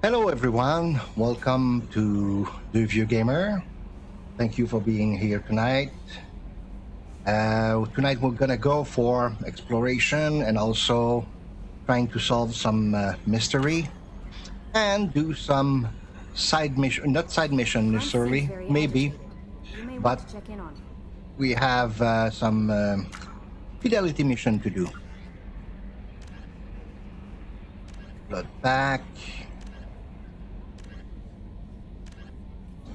Hello, everyone. Welcome to The View Gamer. Thank you for being here tonight. Tonight, we're going to go for exploration and also trying to solve some mystery and do some side mission, not side mission necessarily, maybe, but we have some fidelity mission to do. Blood pack.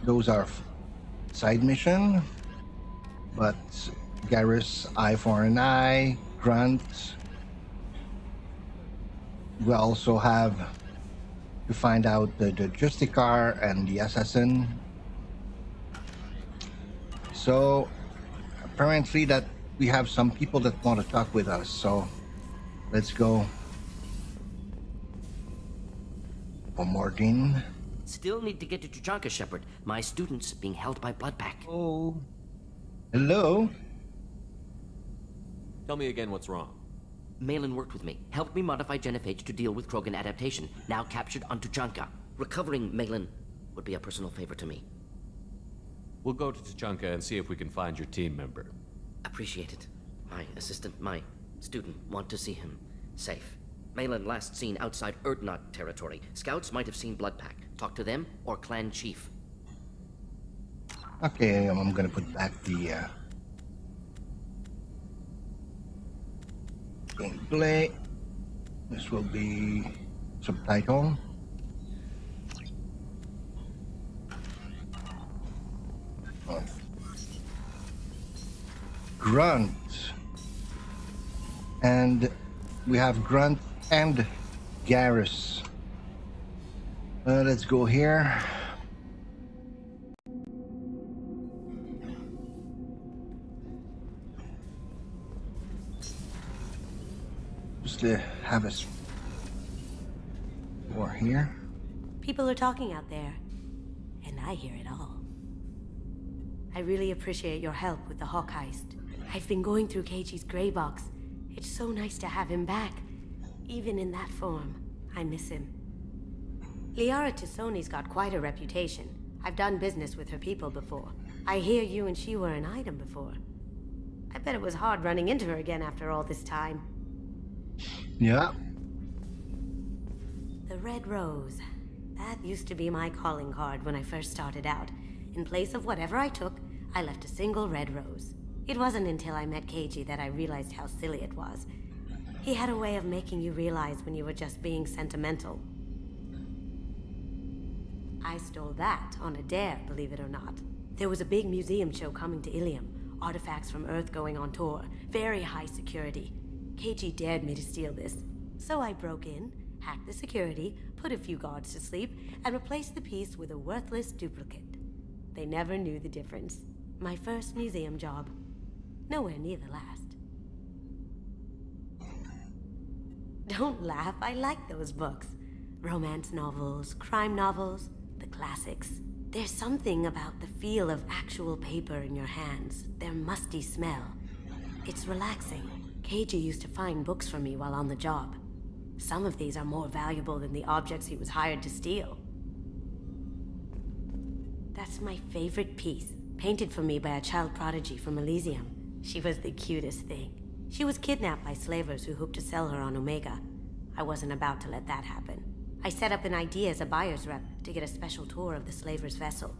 Those are side mission, but Garrus, Eye for an Eye, Grunt. We also have to find out the Justicar and the Assassin. So apparently that we have some people that want to talk with us, so let's go. For Mordin. Still need to get to Tuchanka, Shepard. My student's being held by Bloodpack. Oh. Hello? Tell me again what's wrong. Malin worked with me, helped me modify genophage to deal with Krogan adaptation, now captured on Tuchanka. Recovering Malin would be a personal favor to me. We'll go to Tuchanka and see if we can find your team member. Appreciate it. My assistant, my student, want to see him safe. Malin last seen outside Erdnot territory. Scouts might have seen Bloodpack. Talk to them or Clan Chief. Okay, I'm gonna put back the gameplay. This will be subtitle. Oh. Grunt. And we have Grunt and Garrus. Let's go here. Just to have us door here. People are talking out there, and I hear it all. I really appreciate your help with the Hawk heist. I've been going through Keiji's gray box. It's so nice to have him back, even in that form. I miss him. Liara Tisoni's got quite a reputation. I've done business with her people before. I hear you and she were an item before. I bet it was hard running into her again after all this time. Yeah. The Red Rose. That used to be my calling card when I first started out. In place of whatever I took, I left a single red rose. It wasn't until I met Keiji that I realized how silly it was. He had a way of making you realize when you were just being sentimental. I stole that on a dare, believe it or not. There was a big museum show coming to Ilium. Artifacts from Earth going on tour. Very high security. Keiji dared me to steal this. So I broke in, hacked the security, put a few guards to sleep, and replaced the piece with a worthless duplicate. They never knew the difference. My first museum job. Nowhere near the last. Don't laugh, I like those books. Romance novels, crime novels, the classics. There's something about the feel of actual paper in your hands, their musty smell. It's relaxing. Keiji used to find books for me while on the job. Some of these are more valuable than the objects he was hired to steal. That's my favorite piece, painted for me by a child prodigy from Elysium. She was the cutest thing. She was kidnapped by slavers who hoped to sell her on Omega. I wasn't about to let that happen. I set up an idea as a buyer's rep to get a special tour of the slaver's vessel.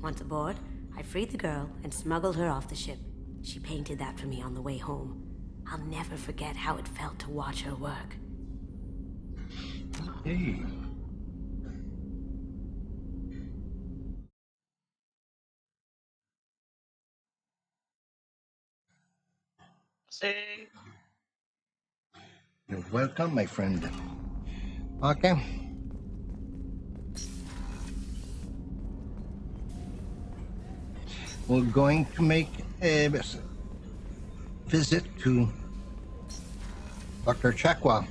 Once aboard, I freed the girl and smuggled her off the ship. She painted that for me on the way home. I'll never forget how it felt to watch her work. Hey. You're welcome, my friend. Okay. We're going to make a visit to Dr. Chakwa.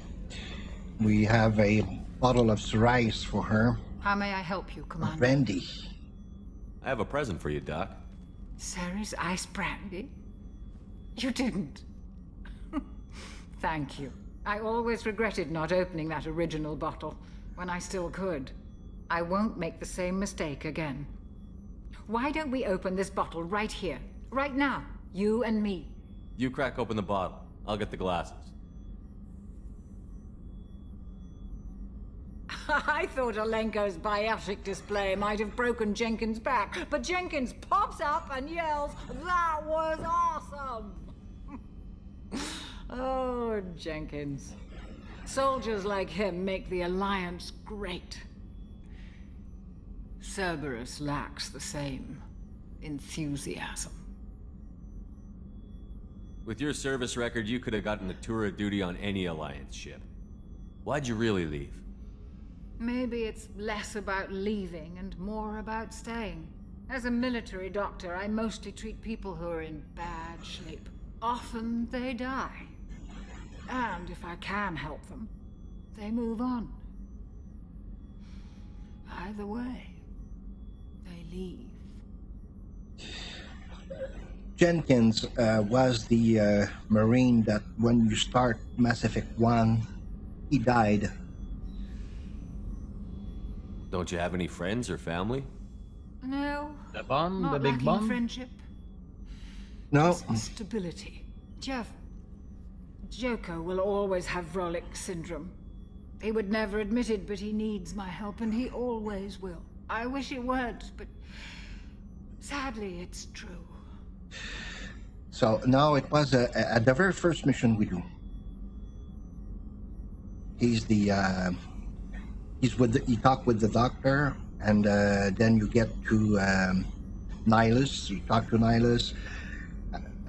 We have a bottle of Sirice for her. How may I help you, Commander? Brandy. I have a present for you, Doc. Sarah's ice brandy? You didn't. Thank you. I always regretted not opening that original bottle when I still could. I won't make the same mistake again. Why don't we open this bottle right here, right now, you and me? You crack open the bottle. I'll get the glasses. I thought Alenko's biotic display might have broken Jenkins' back, but Jenkins pops up and yells, "That was awesome!" Oh, Jenkins. Soldiers like him make the Alliance great. Cerberus lacks the same enthusiasm. With your service record, you could have gotten a tour of duty on any Alliance ship. Why'd you really leave? Maybe it's less about leaving and more about staying. As a military doctor, I mostly treat people who are in bad shape. Often they die. And if I can help them, they move on. Either way, they leave. Jenkins was the Marine that when you start Mass Effect 1, he died. Don't you have any friends or family? No, The bomb, not the big lacking bomb. friendship. No, Just stability. Jeff, Joker will always have Vrolic syndrome. He would never admit it, but he needs my help, and he always will. I wish it weren't, but sadly, it's true. so no, it was at the very first mission we do. He's the he talk with the doctor, and then you get to Nihilus. You talk to Nihilus,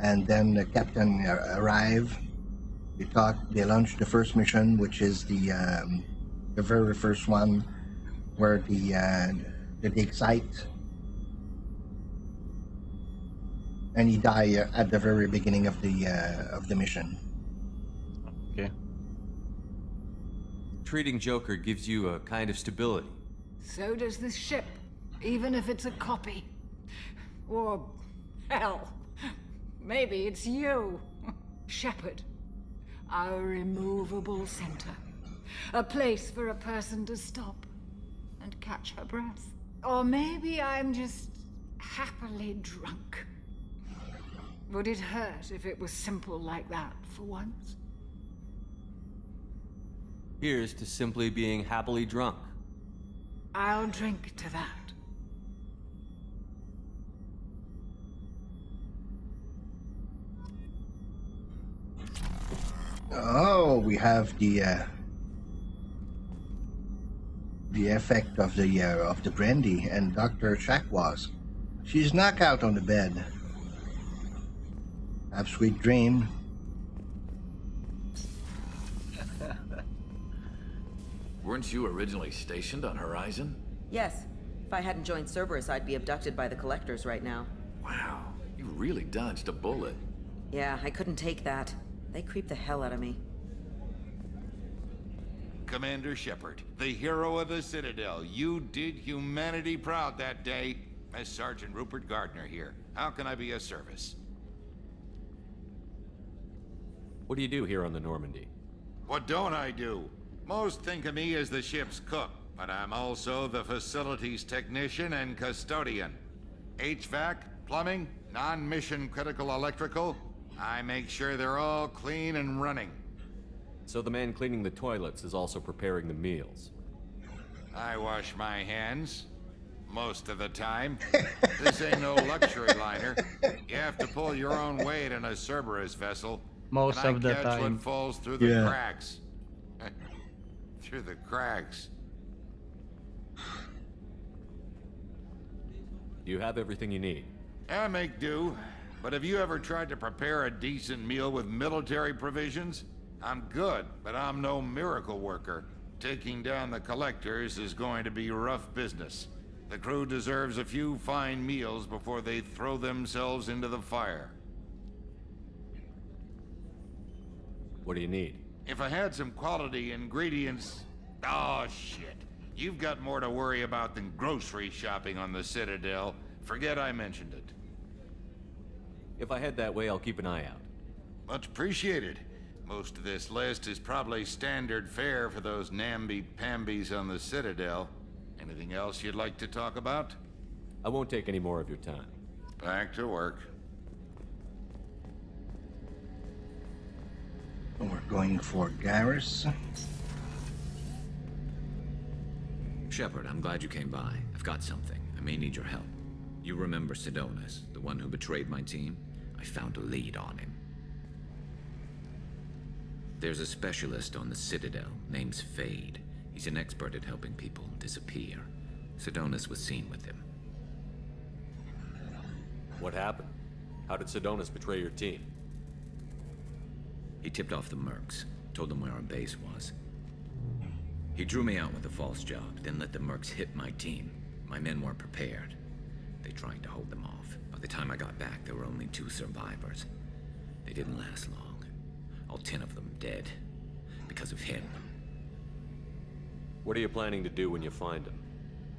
and then the captain arrive. They launch the first mission, which is the very first one, where the dig site, and he died at the very beginning of the mission. Okay. Treating Joker gives you a kind of stability. So does this ship, even if it's a copy. Or, hell, maybe it's you, Shepard. Our immovable center. A place for a person to stop and catch her breath. Or maybe I'm just happily drunk. Would it hurt if it was simple like that for once? Here's to simply being happily drunk. I'll drink to that. Oh, we have the effect of the brandy, and Dr. Chakwas. She's knocked out on the bed. Have sweet dream. Weren't you originally stationed on Horizon? Yes. If I hadn't joined Cerberus, I'd be abducted by the Collectors right now. Wow, you really dodged a bullet. Yeah, I couldn't take that. They creep the hell out of me. Commander Shepard, the hero of the Citadel. You did humanity proud that day. As Sergeant Rupert Gardner here. How can I be of service? What do you do here on the Normandy? What don't I do? Most think of me as the ship's cook, but I'm also the facilities technician and custodian. HVAC, plumbing, non-mission critical electrical. I make sure they're all clean and running. So the man cleaning the toilets is also preparing the meals. I wash my hands. Most of the time. This ain't no luxury liner. You have to pull your own weight in a Cerberus vessel. Most and of the I catch time. what falls through the Yeah. cracks. Through the cracks. You have everything you need. I make do. But have you ever tried to prepare a decent meal with military provisions? I'm good, but I'm no miracle worker. Taking down the Collectors is going to be rough business. The crew deserves a few fine meals before they throw themselves into the fire. What do you need? If I had some quality ingredients... Oh, shit. You've got more to worry about than grocery shopping on the Citadel. Forget I mentioned it. If I head that way, I'll keep an eye out. Much appreciated. Most of this list is probably standard fare for those namby-pambies on the Citadel. Anything else you'd like to talk about? I won't take any more of your time. Back to work. We're going for Garrus. Shepard, I'm glad you came by. I've got something. I may need your help. You remember Sidonis, the one who betrayed my team? I found a lead on him. There's a specialist on the Citadel named Fade. He's an expert at helping people disappear. Sidonis was seen with him. What happened? How did Sidonis betray your team? He tipped off the mercs, told them where our base was. He drew me out with a false job, then let the mercs hit my team. My men weren't prepared. They tried to hold them off. By the time I got back, there were only 2 survivors. They didn't last long. All 10 of them dead. Because of him. What are you planning to do when you find him?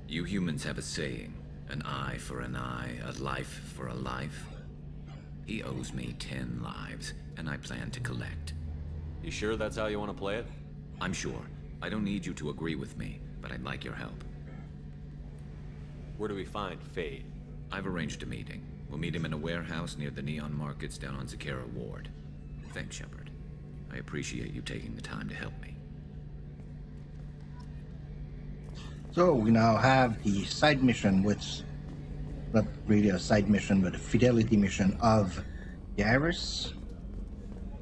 You humans have a saying. An eye for an eye, a life for a life. He owes me 10 lives, and I plan to collect. You sure that's how you want to play it? I'm sure. I don't need you to agree with me, but I'd like your help. Where do we find Fade? I've arranged a meeting. We'll meet him in a warehouse near the Neon Markets down on Zakera Ward. Thanks, Shepard. I appreciate you taking the time to help me. So we now have the side mission, which not really a side mission, but a fidelity mission of Garrus.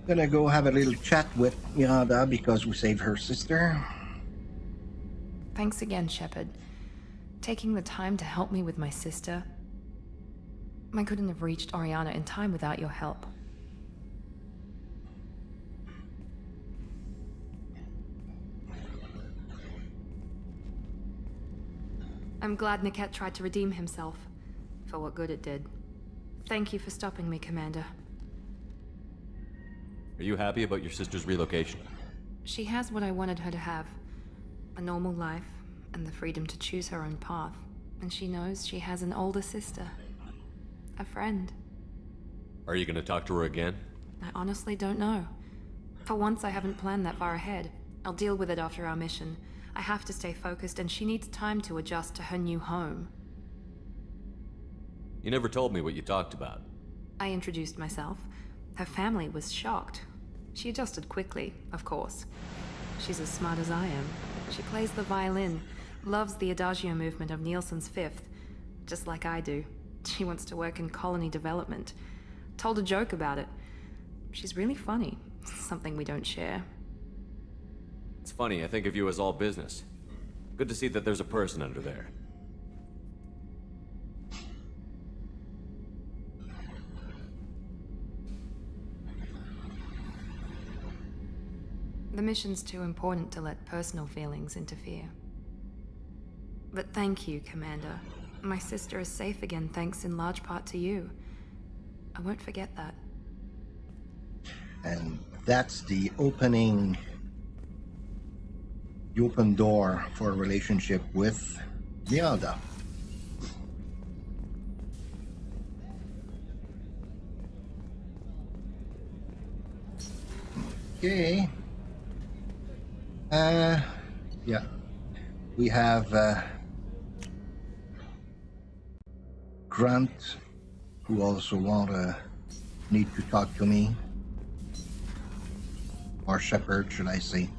Gonna go have a little chat with Miranda because we saved her sister. Thanks again, Shepard. Taking the time to help me with my sister. I couldn't have reached Oriana in time without your help. I'm glad Niket tried to redeem himself, for what good it did. Thank you for stopping me, Commander. Are you happy about your sister's relocation? She has what I wanted her to have. A normal life, and the freedom to choose her own path. And she knows she has an older sister. A friend. Are you gonna talk to her again? I honestly don't know. For once, I haven't planned that far ahead. I'll deal with it after our mission. I have to stay focused, and she needs time to adjust to her new home. You never told me what you talked about. I introduced myself. Her family was shocked. She adjusted quickly, of course. She's as smart as I am. She plays the violin, loves the Adagio movement of Nielsen's Fifth, just like I do. She wants to work in colony development. Told a joke about it. She's really funny, something we don't share. It's funny, I think of you as all business. Good to see that there's a person under there. The mission's too important to let personal feelings interfere. But thank you, Commander. My sister is safe again thanks in large part to you. I won't forget that. And that's the opening, the open door for a relationship with Miranda. Okay. Yeah. We have Grant, who also need to talk to me. Or Shepard, should I say.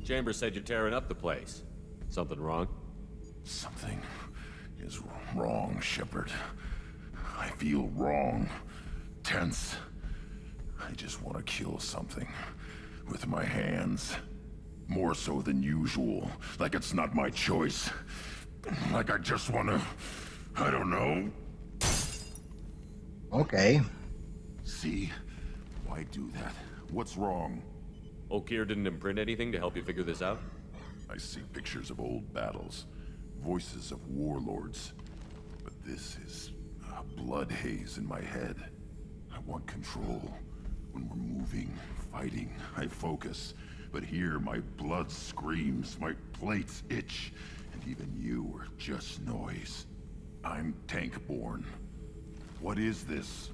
Chambers said you're tearing up the place. Something wrong? Something is wrong, Shepard. I feel wrong. Tense. I just want to kill something. With my hands. More so than usual. Like it's not my choice. Like I just want to... I don't know. Okay. See? Why do that? What's wrong? Okeer didn't imprint anything to help you figure this out? I see pictures of old battles. Voices of warlords. But this is a blood haze in my head. I want control. When we're moving, fighting, I focus. But here, my blood screams, my plates itch, and even you are just noise. I'm tank-born. What is this?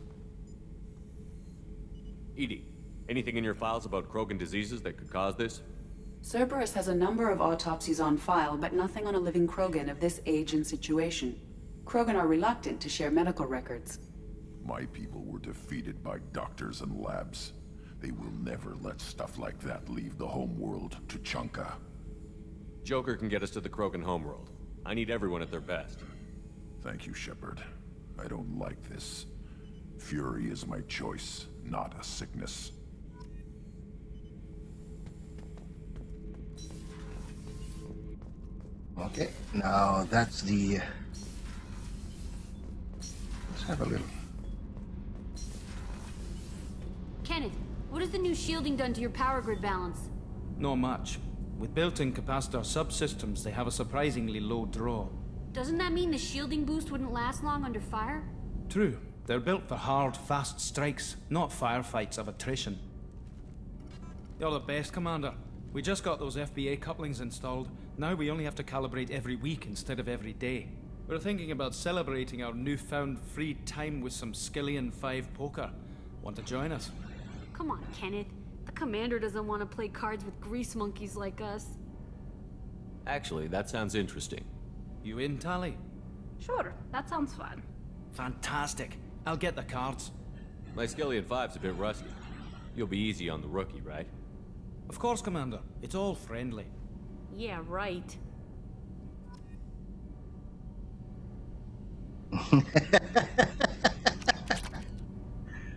EDI, Anything in your files about Krogan diseases that could cause this? Cerberus has a number of autopsies on file, but nothing on a living Krogan of this age and situation. Krogan are reluctant to share medical records. My people were defeated by doctors and labs. They will never let stuff like that leave the homeworld to Chunka. Joker can get us to the Krogan homeworld. I need everyone at their best. Thank you, Shepard. I don't like this. Fury is my choice, not a sickness. Okay, now that's the... Let's have a little... Kenneth, what has the new shielding done to your power grid balance? Not much. With built-in capacitor subsystems, they have a surprisingly low draw. Doesn't that mean the shielding boost wouldn't last long under fire? True. They're built for hard, fast strikes, not firefights of attrition. You're the best, Commander. We just got those FBA couplings installed. Now we only have to calibrate every week instead of every day. We're thinking about celebrating our newfound free time with some Skillian 5 poker. Want to join us? Come on, Kenneth. The Commander doesn't want to play cards with grease monkeys like us. Actually, that sounds interesting. You in, Tally? Sure, that sounds fun. Fantastic. I'll get the cards. My Skillian 5's a bit rusty. You'll be easy on the rookie, right? Of course, Commander. It's all friendly. Yeah, right.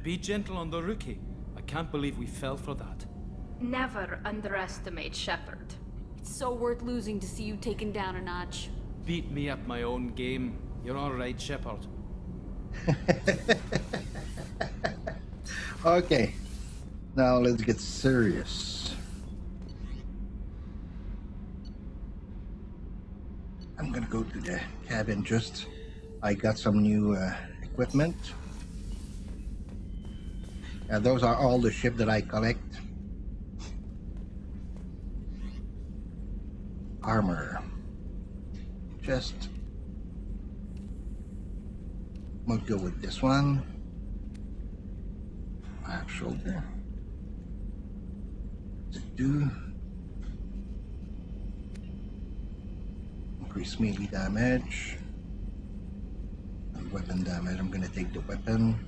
Be gentle on the rookie. I can't believe we fell for that. Never underestimate Shepard. It's so worth losing to see you taken down a notch. Beat me at my own game. You're all right, Shepard. Okay, now let's get serious. I'm gonna go to the cabin just. I got some new equipment. Those are all the ship that I collect. Armor. Just. We'll go with this one. Half shoulder. Do. Increase melee damage. And weapon damage. I'm gonna take the weapon.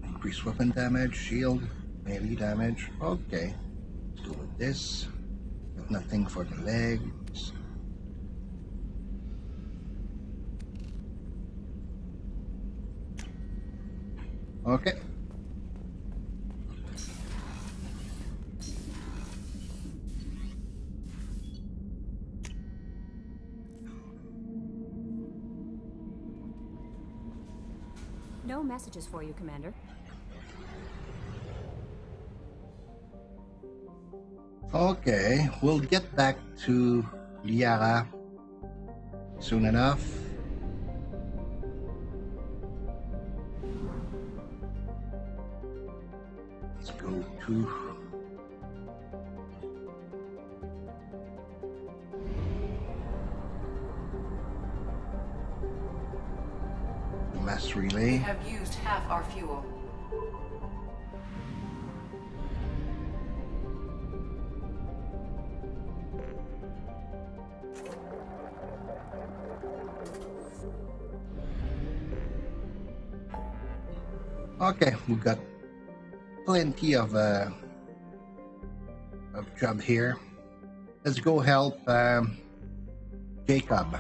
Increase weapon damage, shield, melee damage. Okay. Let's go with this. But nothing for the legs. Okay. No messages for you, Commander. Okay, we'll get back to Liara soon enough. Let's go to the mass relay. We have used half our fuel. Okay, we've got plenty of job here. Let's go help Jacob.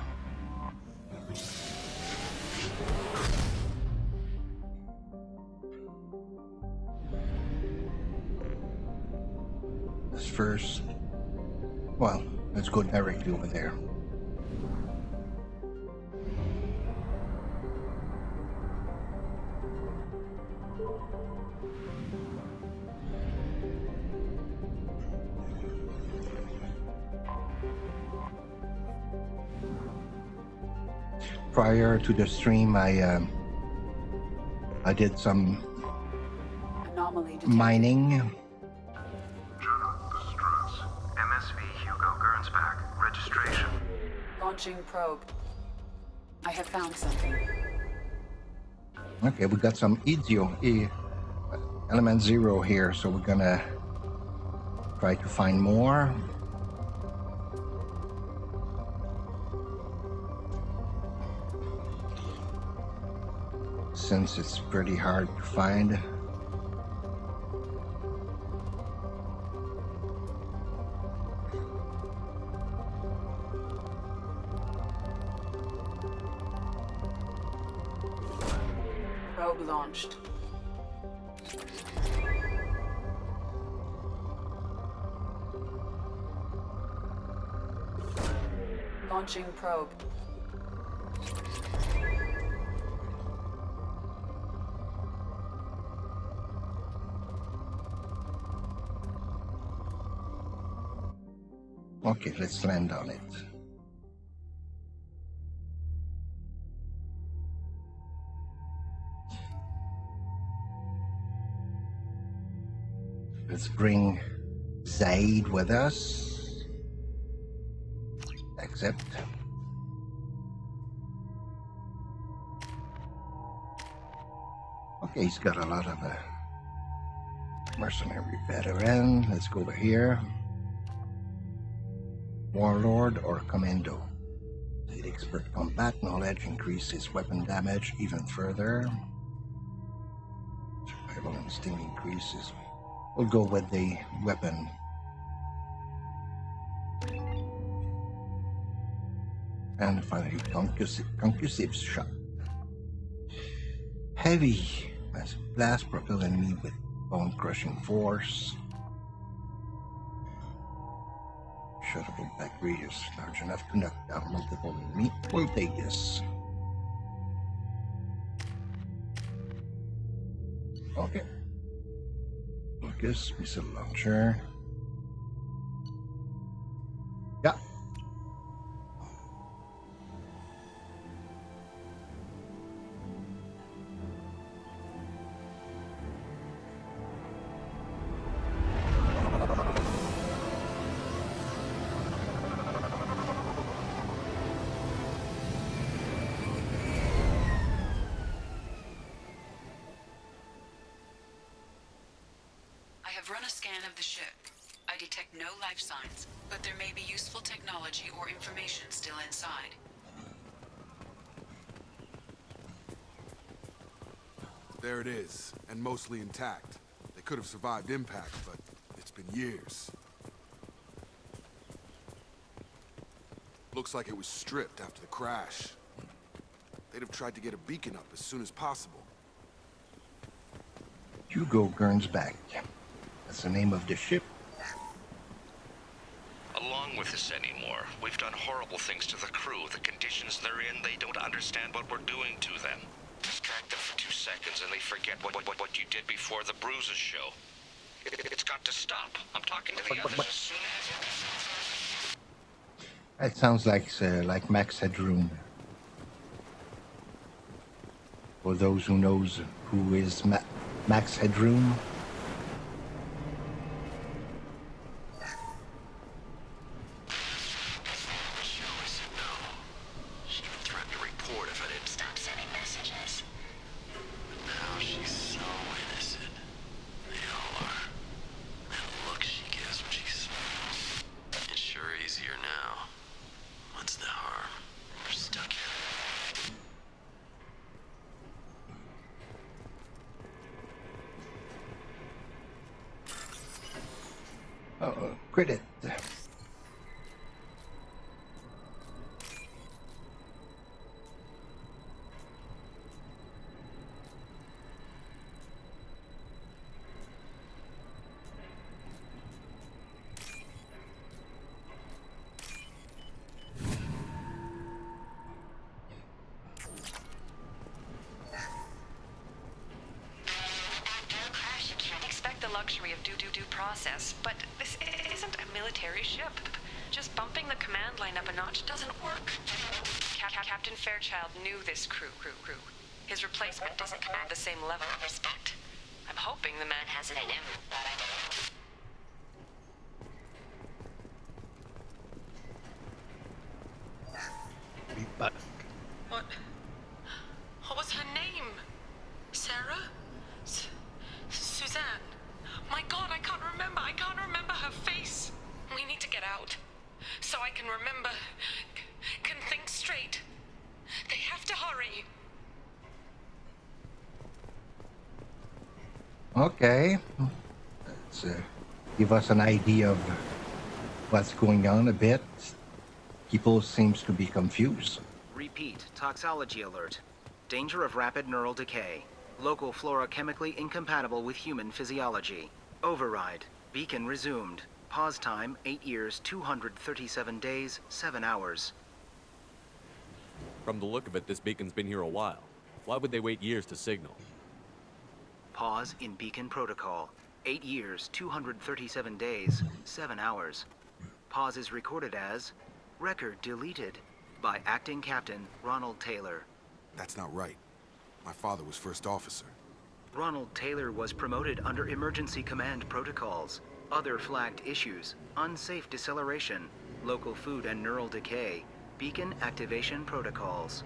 Let's first, well, let's go directly over there. Prior to the stream, I did some Anomaly detected. mining. Journal, this is Strutz. MSV Hugo Gernsback. Registration. Launching probe. I have found something. Okay, we got some element 0 here, so we're gonna try to find more. Since it's pretty hard to find. Probe launched. Launching probe. Okay, let's land on it. Let's bring Zaid with us. Accept. Okay, he's got a lot of mercenary veteran. Let's go over here. Warlord or Commando. The expert combat knowledge increases weapon damage even further. Survival instinct increases. We'll go with the weapon. And finally, concussive shot. Heavy massive blast propel enemy with bone crushing force. Shuttable back radius large enough to knock down multiple enemy. We'll take this. Okay. Focus, missile launcher. Yeah. I have run a scan of the ship. I detect no life signs, but there may be useful technology or information still inside. There it is, and mostly intact. They could have survived impact, but it's been years. Looks like it was stripped after the crash. They'd have tried to get a beacon up as soon as possible. Hugo Gernsback. That's the name of the ship. Along with this anymore. We've done horrible things to the crew. The conditions they're in, they don't understand what we're doing to them. Distract them for 2 seconds and they forget what you did before the bruises show. It's got to stop. I'm talking to the others as soon as... That sounds like Max Headroom. For those who knows who is Max Headroom. Credit. Luxury of due process, but this isn't a military ship. Just bumping the command line up a notch doesn't work. Captain Fairchild knew this crew. His replacement doesn't command the same level of respect. I'm hoping the man has it in him. But What was her name? Sarah? Suzanne? My God, I can't remember. I can't remember her face. We need to get out. So I can remember. Can think straight. They have to hurry. Okay. Let's give us an idea of what's going on a bit. People seems to be confused. Repeat, toxology alert. Danger of rapid neural decay. Local flora chemically incompatible with human physiology. Override. Beacon resumed. Pause time 8 years, 237 days, 7 hours. From the look of it, this beacon's been here a while. Why would they wait years to signal? Pause in beacon protocol. 8 years, 237 days, 7 hours. Pause is recorded as record deleted by acting captain Ronald Taylor. That's not right. My father was first officer. Ronald Taylor was promoted under emergency command protocols. Other flagged issues: unsafe deceleration, local food and neural decay, beacon activation protocols.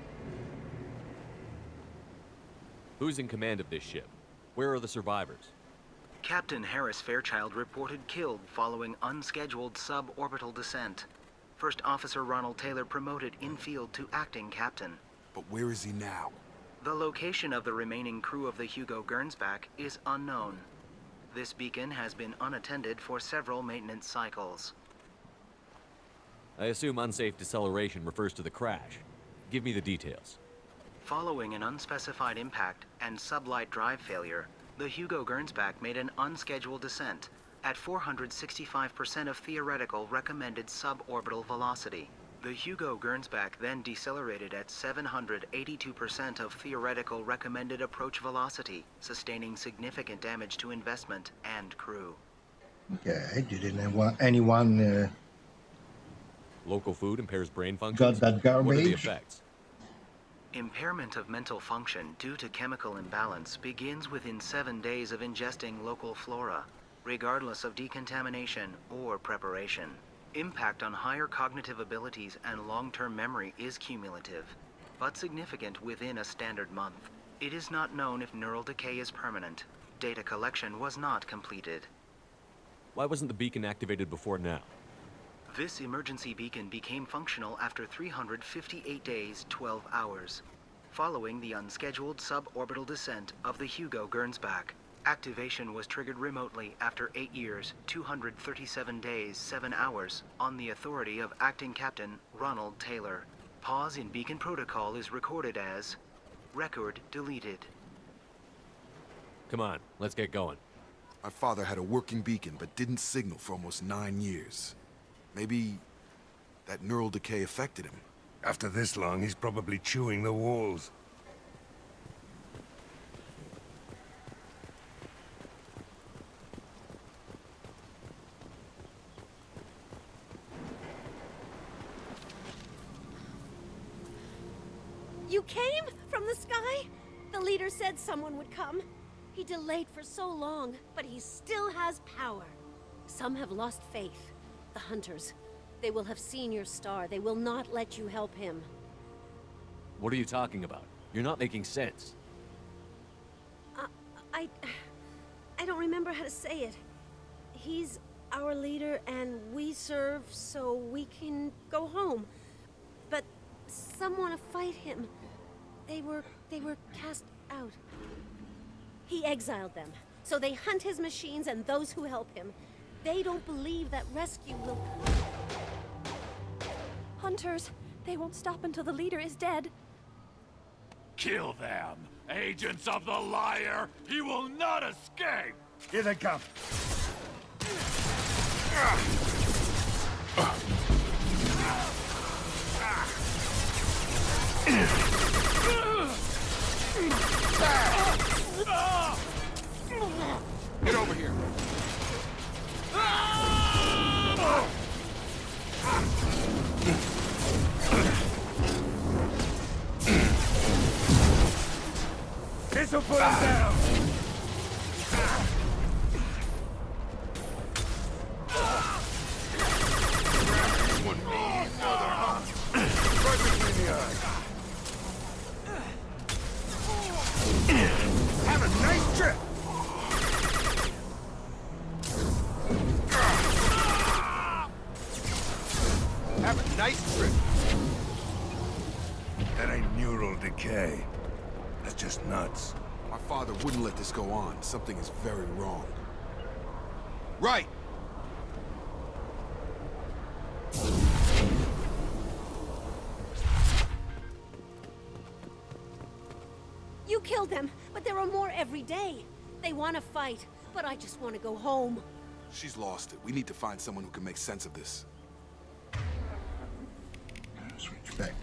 Who's in command of this ship? Where are the survivors? Captain Harris Fairchild reported killed following unscheduled suborbital descent. First Officer Ronald Taylor promoted in-field to acting captain. But where is he now? The location of the remaining crew of the Hugo Gernsback is unknown. This beacon has been unattended for several maintenance cycles. I assume unsafe deceleration refers to the crash. Give me the details. Following an unspecified impact and sublight drive failure, the Hugo Gernsback made an unscheduled descent at 465% of theoretical recommended suborbital velocity. The Hugo Gernsback then decelerated at 782% of theoretical recommended approach velocity, sustaining significant damage to investment and crew. Okay, didn't anyone Local food impairs brain function. got that What are the garbage? effects? Impairment of mental function due to chemical imbalance begins within 7 days of ingesting local flora, regardless of decontamination or preparation. Impact on higher cognitive abilities and long-term memory is cumulative, but significant within a standard month. It is not known if neural decay is permanent. Data collection was not completed. Why wasn't the beacon activated before now? This emergency beacon became functional after 358 days, 12 hours, following the unscheduled suborbital descent of the Hugo Gernsback. Activation was triggered remotely after 8 years, 237 days, 7 hours, on the authority of Acting Captain Ronald Taylor. Pause in beacon protocol is recorded as record deleted. Come on, let's get going. My father had a working beacon, but didn't signal for almost 9 years. Maybe that neural decay affected him. After this long, he's probably chewing the walls. You came? From the sky? The leader said someone would come. He delayed for so long, but he still has power. Some have lost faith. The hunters. They will have seen your star. They will not let you help him. What are you talking about? You're not making sense. I don't remember how to say it. He's our leader and we serve so we can go home. But some want to fight him. They were cast out. He exiled them, so they hunt his machines and those who help him. They don't believe that rescue will come. Hunters, they won't stop until the leader is dead. Kill them! Agents of the liar! He will not escape! Here they come. Get over here! This'll put him down. One mean mother, huh? Right between the eyes. That ain't neural decay. That's just nuts. My father wouldn't let this go on. Something is very wrong. Right! You killed them, but there are more every day. They want to fight, but I just want to go home. She's lost it. We need to find someone who can make sense of this. Switch back.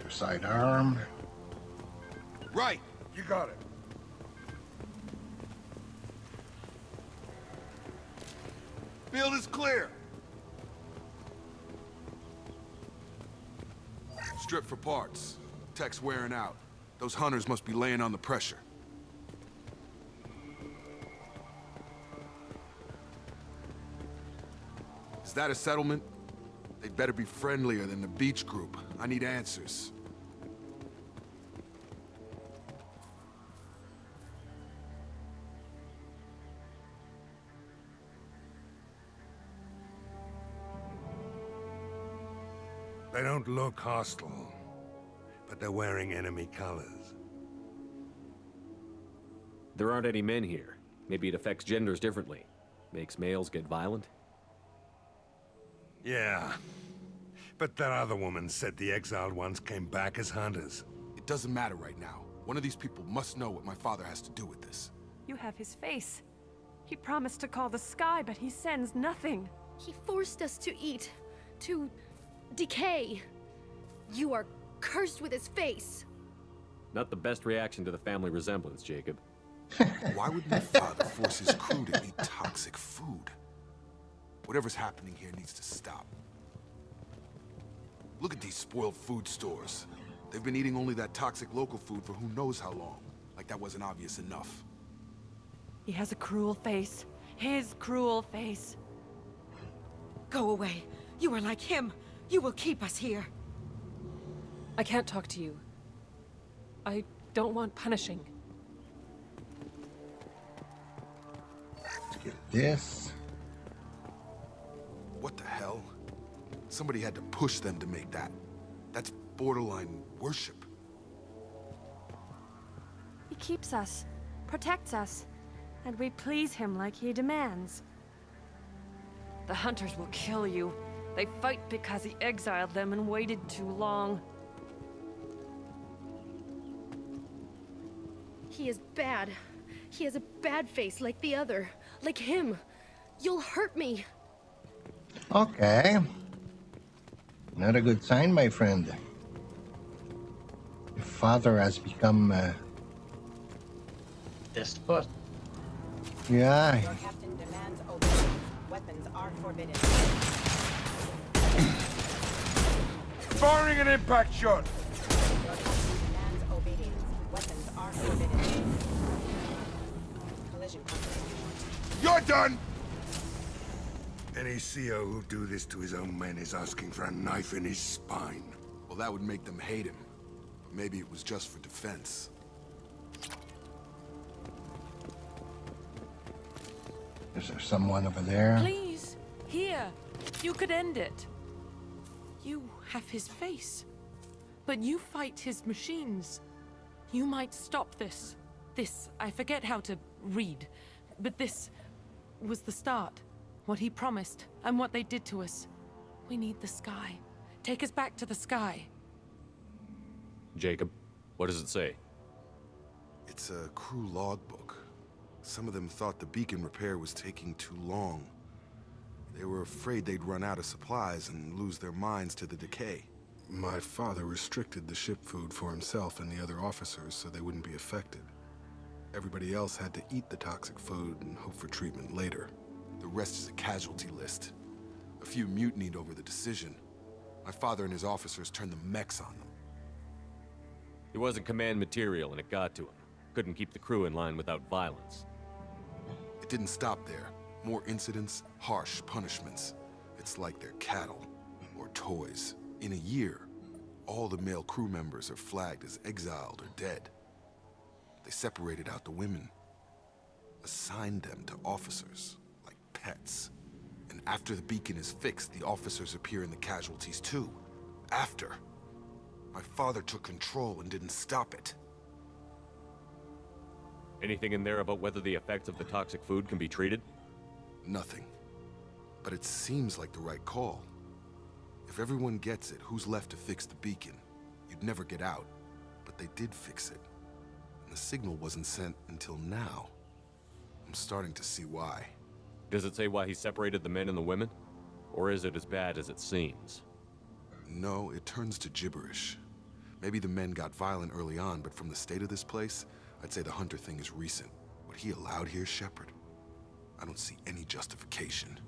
Your sidearm. Right! You got it. Field is clear! Strip for parts. Tech's wearing out. Those hunters must be laying on the pressure. Is that a settlement? They'd better be friendlier than the beach group. I need answers. They don't look hostile, but they're wearing enemy colors. There aren't any men here. Maybe it affects genders differently. Makes males get violent? Yeah. But that other woman said the exiled ones came back as hunters. It doesn't matter right now. One of these people must know what my father has to do with this. You have his face. He promised to call the sky, but he sends nothing. He forced us to eat, to decay. You are cursed with his face. Not the best reaction to the family resemblance, Jacob. Why would my father force his crew to eat toxic food? Whatever's happening here needs to stop. Look at these spoiled food stores. They've been eating only that toxic local food for who knows how long. Like that wasn't obvious enough. He has a cruel face. His cruel face. Go away. You are like him. You will keep us here. I can't talk to you. I don't want punishing. Let's get this. What the hell? Somebody had to push them to make that. That's borderline worship. He keeps us, protects us, and we please him like he demands. The hunters will kill you. They fight because he exiled them and waited too long. He is bad. He has a bad face like the other. Like him. You'll hurt me. Okay. Not a good sign, my friend. Your father has become, Despot. yeah. Your captain demands obedience. Weapons are forbidden. Firing an impact shot! Your captain demands obedience. Weapons are forbidden. Collision confirmation. You're done! Any CO who do this to his own men is asking for a knife in his spine. Well, that would make them hate him. But maybe it was just for defense. Is there someone over there? Please, here. You could end it. You have his face, but you fight his machines. You might stop this. This, I forget how to read, but this was the start. What he promised, and what they did to us. We need the sky. Take us back to the sky. Jacob, what does it say? It's a crew logbook. Some of them thought the beacon repair was taking too long. They were afraid they'd run out of supplies and lose their minds to the decay. My father restricted the ship food for himself and the other officers so they wouldn't be affected. Everybody else had to eat the toxic food and hope for treatment later. The rest is a casualty list. A few mutinied over the decision. My father and his officers turned the mechs on them. He wasn't command material and it got to him. Couldn't keep the crew in line without violence. It didn't stop there. More incidents, harsh punishments. It's like they're cattle, or toys. In a year, all the male crew members are flagged as exiled or dead. They separated out the women, assigned them to officers, like pets. And after the beacon is fixed, the officers appear in the casualties too. After. father took control and didn't stop it. Anything in there about whether the effects of the toxic food can be treated? Nothing. But it seems like the right call. If everyone gets it, who's left to fix the beacon? You'd never get out. But they did fix it. And the signal wasn't sent until now. I'm starting to see why. Does it say why he separated the men and the women? Or is it as bad as it seems? No, it turns to gibberish. Maybe the men got violent early on, but from the state of this place, I'd say the Hunter thing is recent. What he allowed here, Shepard, I don't see any justification.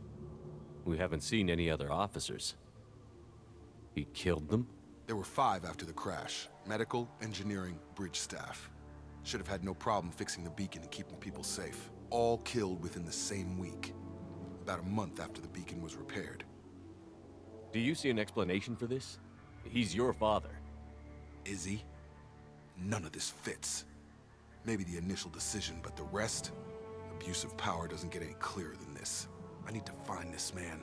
We haven't seen any other officers. He killed them? There were 5 after the crash. Medical, engineering, bridge staff. Should have had no problem fixing the beacon and keeping people safe. All killed within the same week. About a month after the beacon was repaired. Do you see an explanation for this? He's your father. Is he? None of this fits. Maybe the initial decision, but the rest? Abuse of power doesn't get any clearer than this. I need to find this man.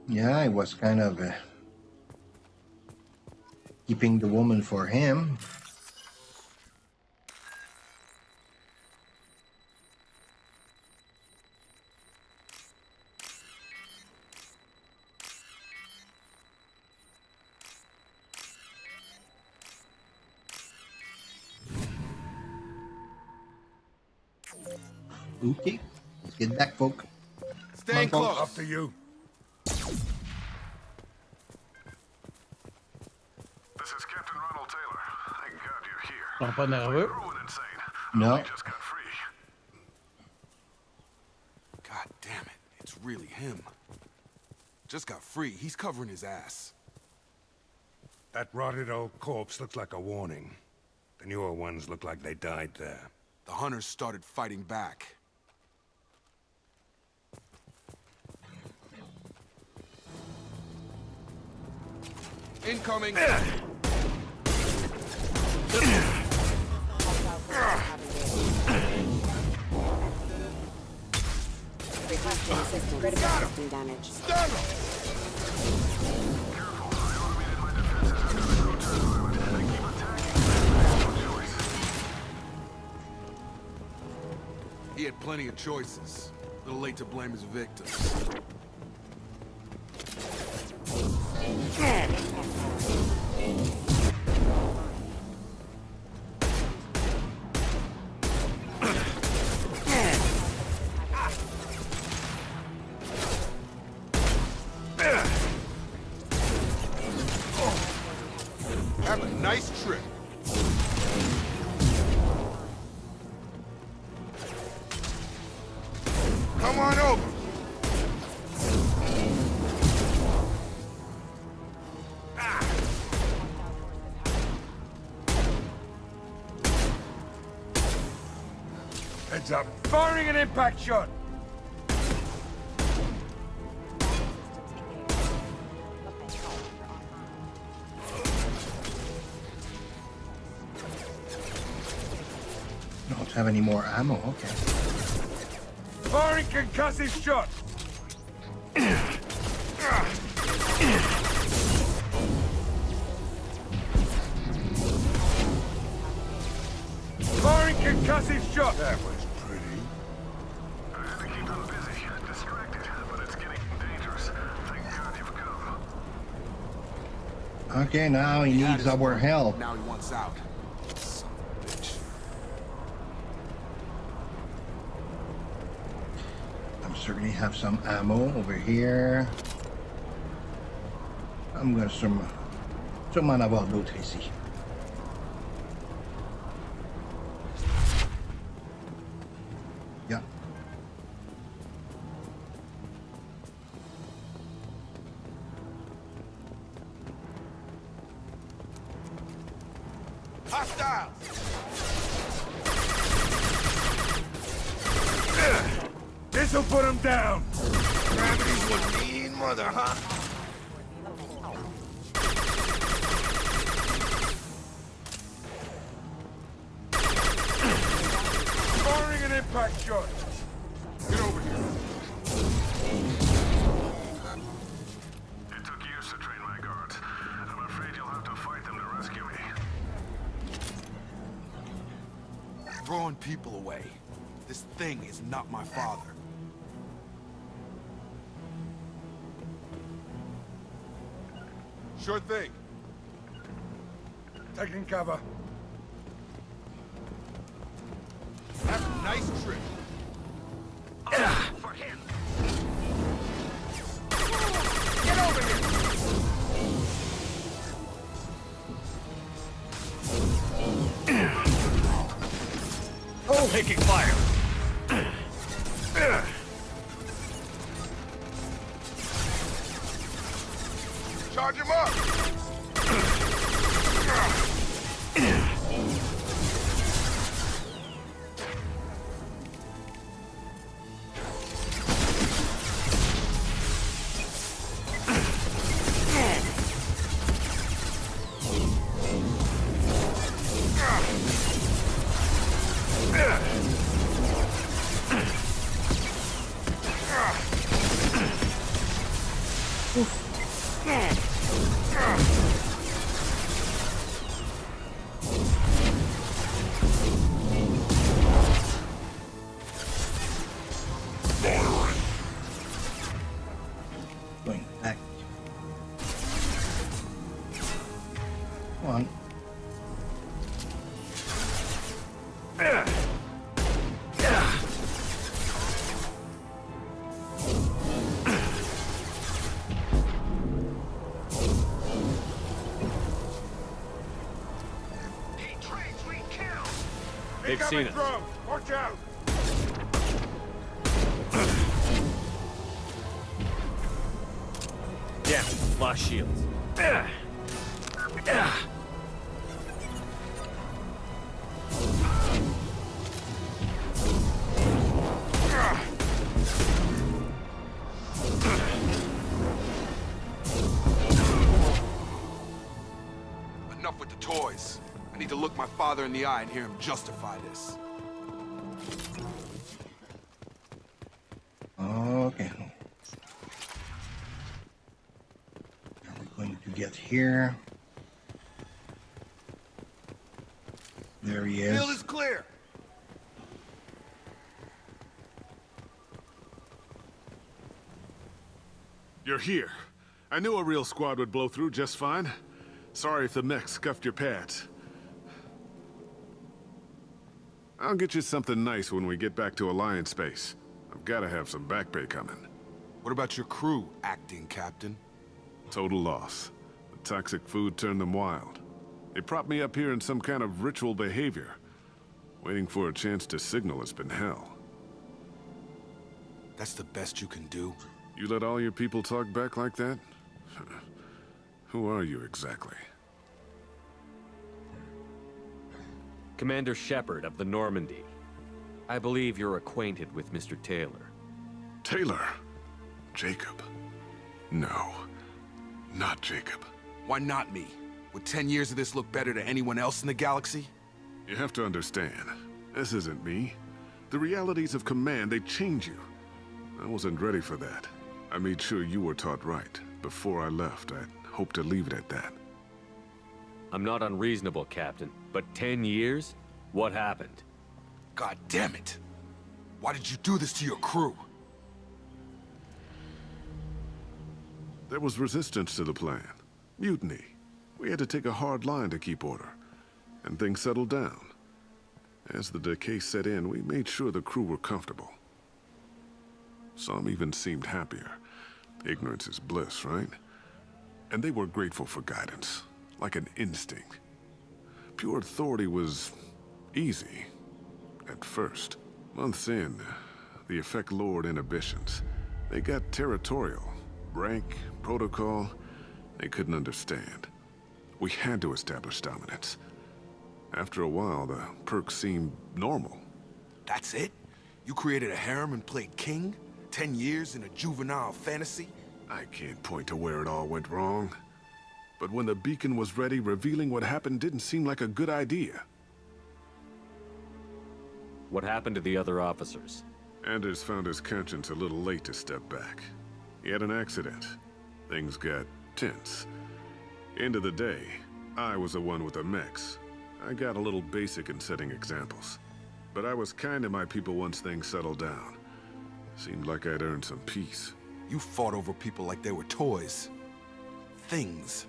Yeah, I was kind of keeping the woman for him. Okay, let's get back, folk. Staying Come on, close. folks. After you. This is Captain Ronald Taylor. Thank God you're here. Sont pas nerveux? Ruin insane. No. We just got free. God damn it, it's really him. Just got free, he's covering his ass. That rotted old corpse looks like a warning. The newer ones look like they died there. The Hunters started fighting back. Incoming! Requesting assistance. Critical system damage. He had plenty of choices. A little late to blame his victims. Have a nice trip. Come on over. Heads up. Firing an impact shot. Don't have any more ammo. Okay. Firing concussive shot. Firing concussive shot. That was pretty. I had to keep them busy, distracted, but it's getting dangerous. Thank God you've come. Okay, now he needs our help. Now he wants out. Son of a bitch. I certainly have some ammo over here. I'm gonna sûrement en avoir d'autres ici. Yeah. Hostile. This'll put him down. Gravity's one mean mother, huh? Firing an impact shot. Get over here. It took years to train my guards. I'm afraid you'll throwing people away. This thing is not my father. Sure thing. Taking cover. Have a nice trip. For him. Get over here! Oh, taking fire. Charge him up! Going back. Come on. They've seen us. Drone. Watch out! Yeah, lost shields. Enough with the toys. I need to look my father in the eye and hear him justify this. Okay. Now we're going to get here. There he is. Field is clear. You're here. I knew a real squad would blow through just fine. Sorry if the mech scuffed your pads. I'll get you something nice when we get back to Alliance space. I've gotta have some back pay coming. What about your crew, acting captain? Total loss. The toxic food turned them wild. They propped me up here in some kind of ritual behavior. Waiting for a chance to signal has been hell. That's the best you can do? You let all your people talk back like that? Who are you exactly? Commander Shepard of the Normandy. I believe you're acquainted with Mr. Taylor. Taylor? Jacob? No. Not Jacob. Why not me? Would 10 years of this look better to anyone else in the galaxy? You have to understand, this isn't me. The realities of command, they change you. I wasn't ready for that. I made sure you were taught right. Before I left, I hoped to leave it at that. I'm not unreasonable, Captain, but 10 years? What happened? God damn it! Why did you do this to your crew? There was resistance to the plan. Mutiny. We had to take a hard line to keep order. And things settled down. As the decay set in, we made sure the crew were comfortable. Some even seemed happier. Ignorance is bliss, right? And they were grateful for guidance, like an instinct. Pure authority was easy, at first. Months in, the effect lowered inhibitions. They got territorial. Rank, protocol, they couldn't understand. We had to establish dominance. After a while, the perks seemed normal. That's it? You created a harem and played king? 10 years in a juvenile fantasy? I can't point to where it all went wrong. But when the beacon was ready, revealing what happened didn't seem like a good idea. What happened to the other officers? Anders found his conscience a little late to step back. He had an accident. Things got tense. End of the day, I was the one with the mechs. I got a little basic in setting examples. but I was kind to my people once things settled down. Seemed like I'd earned some peace. You fought over people like they were toys. Things.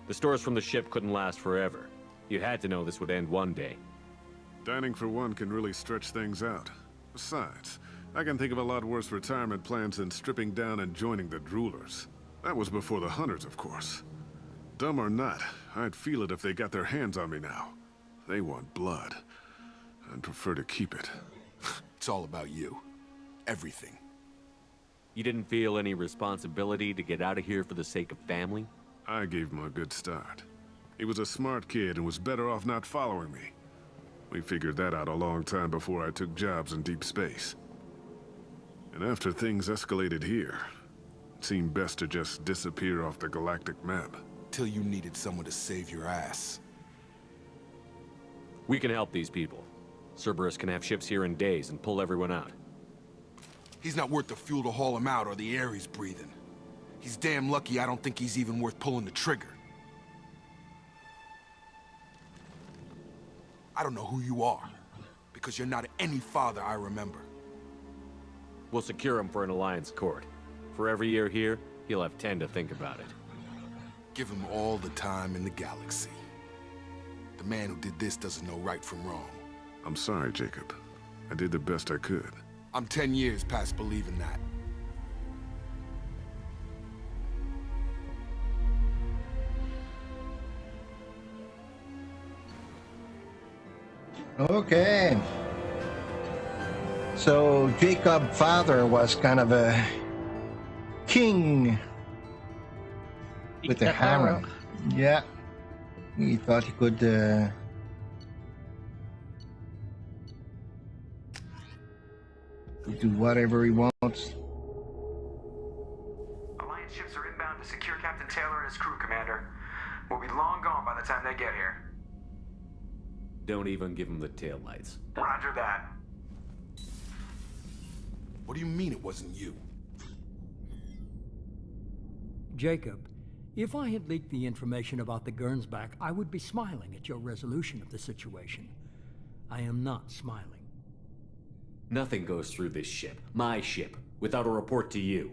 The stores from the ship couldn't last forever. You had to know this would end one day. Dining for one can really stretch things out. Besides, I can think of a lot worse retirement plans than stripping down and joining the Droolers. That was before the Hunters, of course. Dumb or not, I'd feel it if they got their hands on me now. They want blood. I'd prefer to keep it. It's all about you. Everything. You didn't feel any responsibility to get out of here for the sake of family? I gave him a good start. He was a smart kid and was better off not following me. We figured that out a long time before I took jobs in deep space. And after things escalated here, it seemed best to just disappear off the galactic map. Till you needed someone to save your ass. We can help these people. Cerberus can have ships here in days and pull everyone out. He's not worth the fuel to haul him out or the air he's breathing. He's damn lucky I don't think he's even worth pulling the trigger. I don't know who you are, because you're not any father I remember. We'll secure him for an Alliance court. For every year here, he'll have 10 to think about it. Give him all the time in the galaxy. The man who did this doesn't know right from wrong. I'm sorry, Jacob. I did the best I could. I'm 10 years past believing that. Okay. So Jacob's father was kind of a king with a hammer. Yeah. He thought he could do whatever he wants. Alliance ships are inbound to secure Captain Taylor and his crew, Commander. We'll be long gone by the time they get here. Don't even give him the taillights. Roger that. What do you mean it wasn't you? Jacob, if I had leaked the information about the Gernsback, I would be smiling at your resolution of the situation. I am not smiling. Nothing goes through this ship, my ship, without a report to you.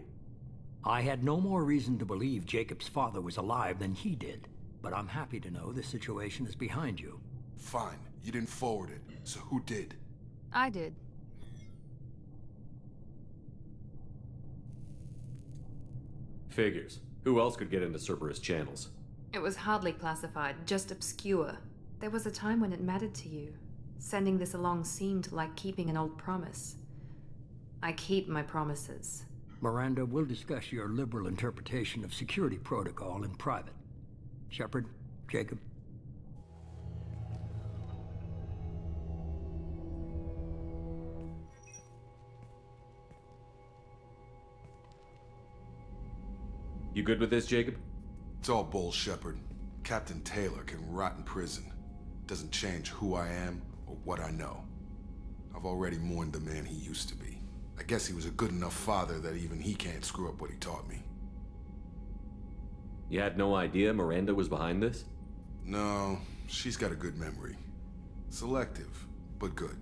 I had no more reason to believe Jacob's father was alive than he did, but I'm happy to know the situation is behind you. Fine, you didn't forward it, so who did? I did. Figures. Who else could get into Cerberus channels? It was hardly classified, just obscure. There was a time when it mattered to you. Sending this along seemed like keeping an old promise. I keep my promises. Miranda, we'll discuss your liberal interpretation of security protocol in private. Shepard, Jacob. You good with this, Jacob? It's all bull, Shepard. Captain Taylor can rot in prison. Doesn't change who I am or what I know. I've already mourned the man he used to be. I guess he was a good enough father that even he can't screw up what he taught me. You had no idea Miranda was behind this? No, she's got a good memory. Selective, but good.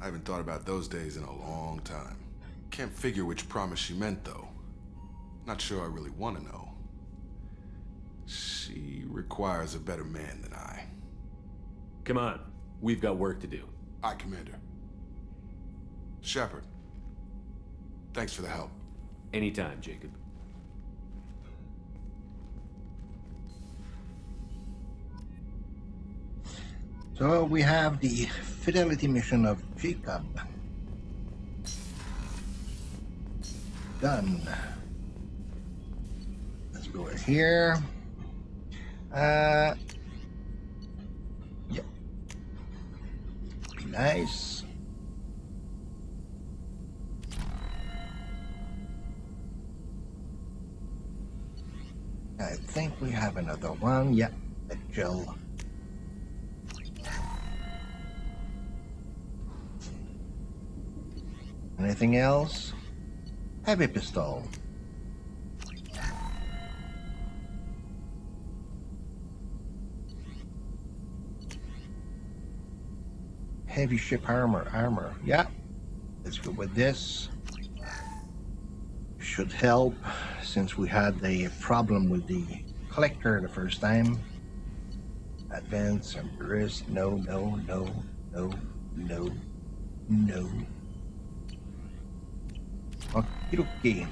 I haven't thought about those days in a long time. Can't figure which promise she meant, though. Not sure I really want to know. She requires a better man than I. Come on, we've got work to do. Aye, Commander. Shepard, thanks for the help. Anytime, Jacob. So we have the fidelity mission of Jacob. Done. Let's go here. Yep. Be nice. I think we have another one. Yep, a gel. Anything else? Heavy pistol. heavy ship armor. Yeah, let's go with this. Should help since we had a problem with the collector the first time. Advance and burst. No. Okay.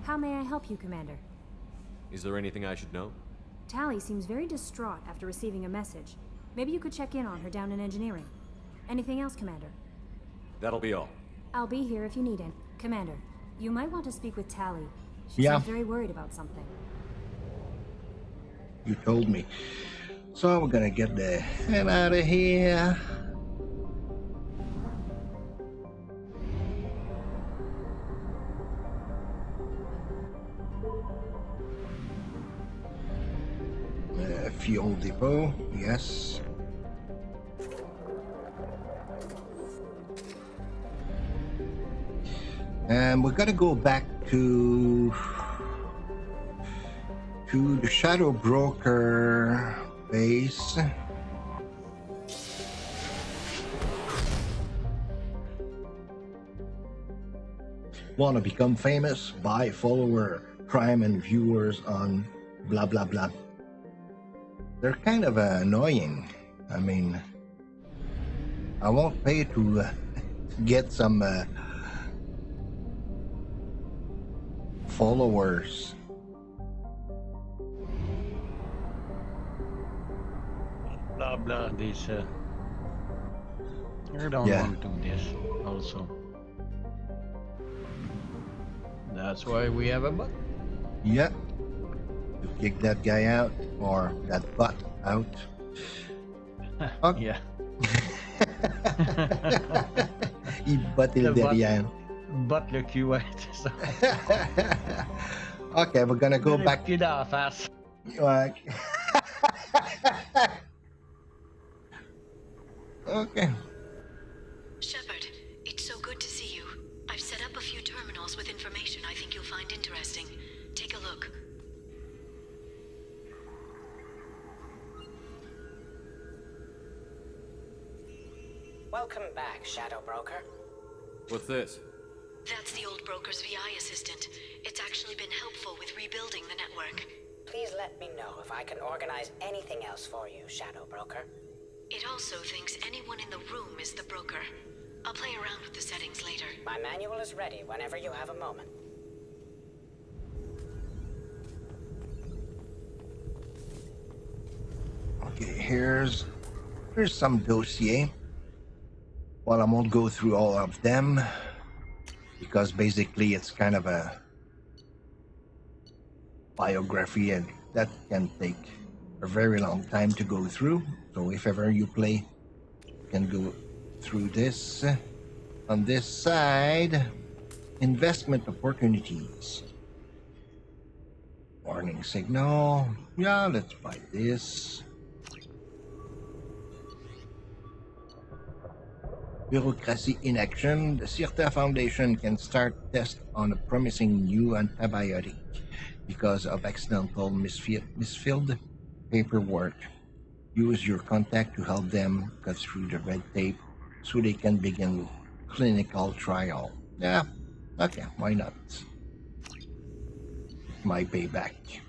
How may I help you, Commander? Is there anything I should know? Tally seems very distraught after receiving a message. Maybe you could check in on her down in engineering. Anything else, Commander? That'll be all. I'll be here if you need it. Commander, you might want to speak with Tally. She Yeah. seems very worried about something. You told me. So we're gonna get the hell out of here. Fuel depot, yes. And we're gonna go back to the Shadow Broker base. Want to become famous? Buy follower, prime, and viewers on blah blah blah. They're kind of annoying. I mean, I won't pay to get some followers. Blah blah. This. You don't want to do this. Also. That's why we have a bot. Yep. To kick that guy out or that butt out. Yeah. Ibatil yan. But look you at. Okay, we're gonna go back. Fast. Okay. Shepard, it's so good to see you. I've set up a few terminals with information I think you'll find interesting. Take a look. Welcome back, Shadow Broker. What's this? That's the old broker's VI assistant. It's actually been helpful with rebuilding the network. Please let me know if I can organize anything else for you, Shadow Broker. It also thinks anyone in the room is the broker. I'll play around with the settings later. My manual is ready whenever you have a moment. Okay, here's some dossier. Well, I won't go through all of them because basically it's kind of a biography and that can take a very long time to go through. So if ever you play, you can go through this. On this side, investment opportunities. Warning signal. Yeah, let's buy this. Bureaucracy in action. The Sirta Foundation can start tests on a promising new antibiotic because of accidental misfilled paperwork. Use your contact to help them cut through the red tape so they can begin clinical trial. Yeah, okay, why not? My payback.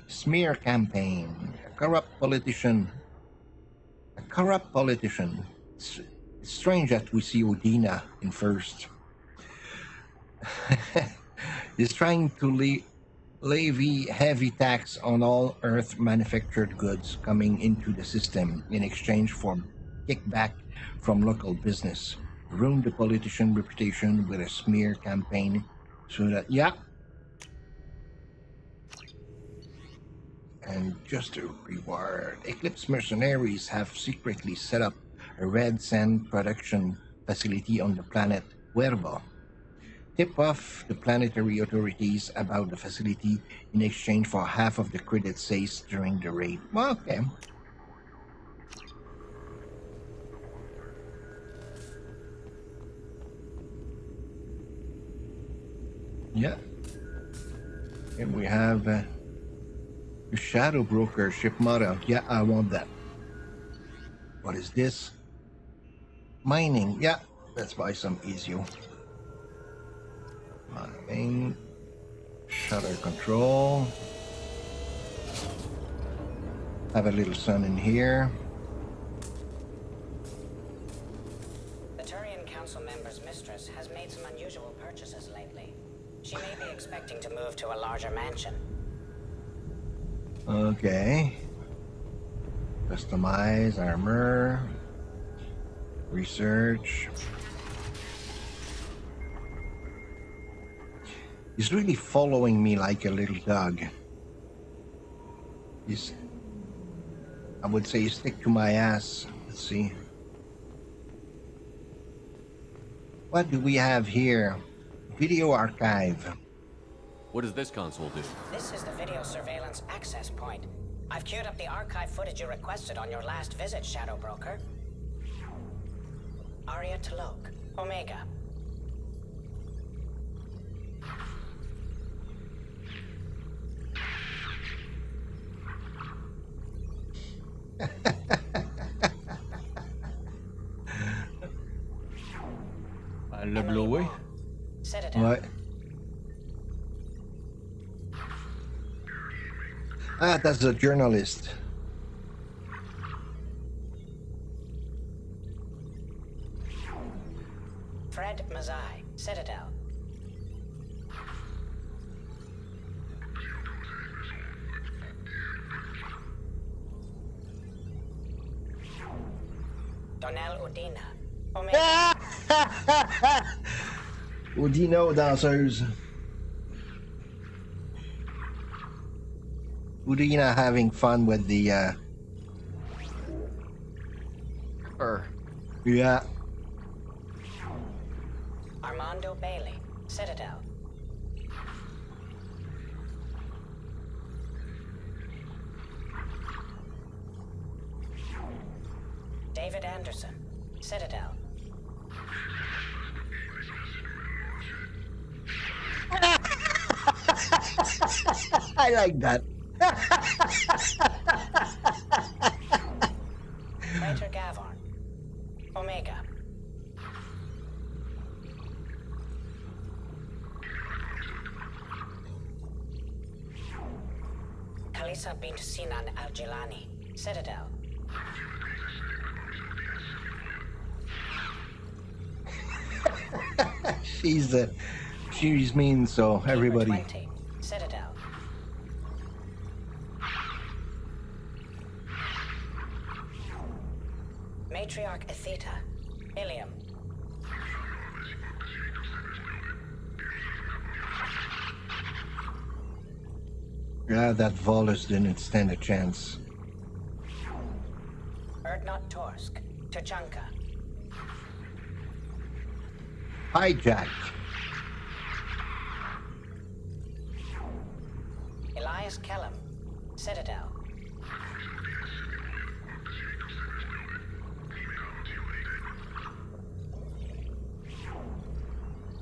Smear campaign. A corrupt politician. It's strange that we see Odina in first. He's trying to levy heavy tax on all Earth manufactured goods coming into the system in exchange for kickback from local business. Ruin the politician reputation with a smear campaign so that, yeah. And just a reward. Eclipse mercenaries have secretly set up a red sand production facility on the planet Huerva. Tip off the planetary authorities about the facility in exchange for half of the credit saved during the raid. Well, okay. Yeah. And we have the Shadow Broker ship model. Yeah, I want that. What is this? Mining. Yeah, let's buy some ESU. Mining. Shutter control. Have a little sun in here. The Turian Council member's mistress has made some unusual purchases lately. She may be expecting to move to a larger mansion. Okay. Customize armor. Research. He's really following me like a little dog. He's, I would say, stick to my ass. Let's see. What do we have here? Video archive. What does this console do? This is the video surveillance access point. I've queued up the archive footage you requested on your last visit, Shadow Broker. Arya Talok, Omega. Le blower. Ouais. Ah, that's the journalist. Fred Mazai, Citadel. Donnell Udina, Omega. Udino danseuse. Udina having fun with the Yeah. Armando Bailey, Citadel. David Anderson, Citadel. I like that. Praetor Gavon, Omega. Kalisa bint Sinan Al-Jilani, Citadel. She's mean, so everybody. 20, Citadel. Matriarch Atheta, Ilium. Yeah, that Volus didn't stand a chance. Erdnot Torsk, Tuchanka. Hijack. Elias Kellum, Citadel.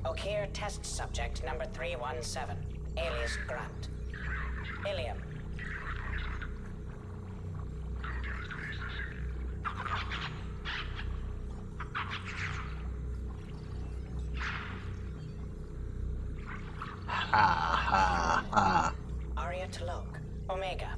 Okir test subject number 317, alias Grant. Ilium. Arya Talok, Omega.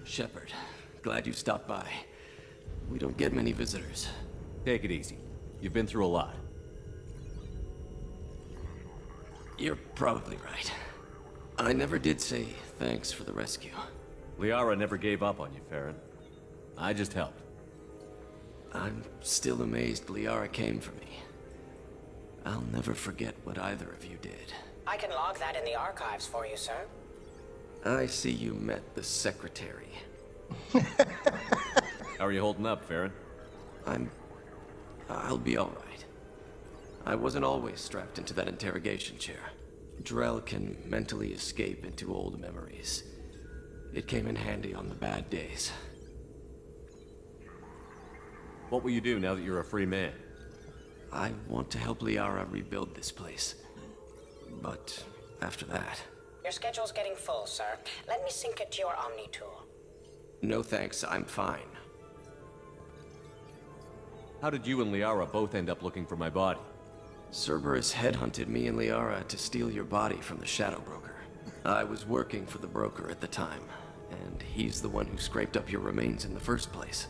Shepard, glad you stopped by. We don't get many visitors. Take it easy. You've been through a lot. You're probably right. I never did say thanks for the rescue. Liara never gave up on you, Farron. I just helped. I'm still amazed Liara came for me. I'll never forget what either of you did. I can log that in the archives for you, sir. I see you met the secretary. How are you holding up, Farron? I'll be all right. I wasn't always strapped into that interrogation chair. Drell can mentally escape into old memories. It came in handy on the bad days. What will you do now that you're a free man? I want to help Liara rebuild this place. But after that... Your schedule's getting full, sir. Let me sync it to your Omni tool. No thanks, I'm fine. How did you and Liara both end up looking for my body? Cerberus headhunted me and Liara to steal your body from the Shadow Broker. I was working for the broker at the time, and he's the one who scraped up your remains in the first place.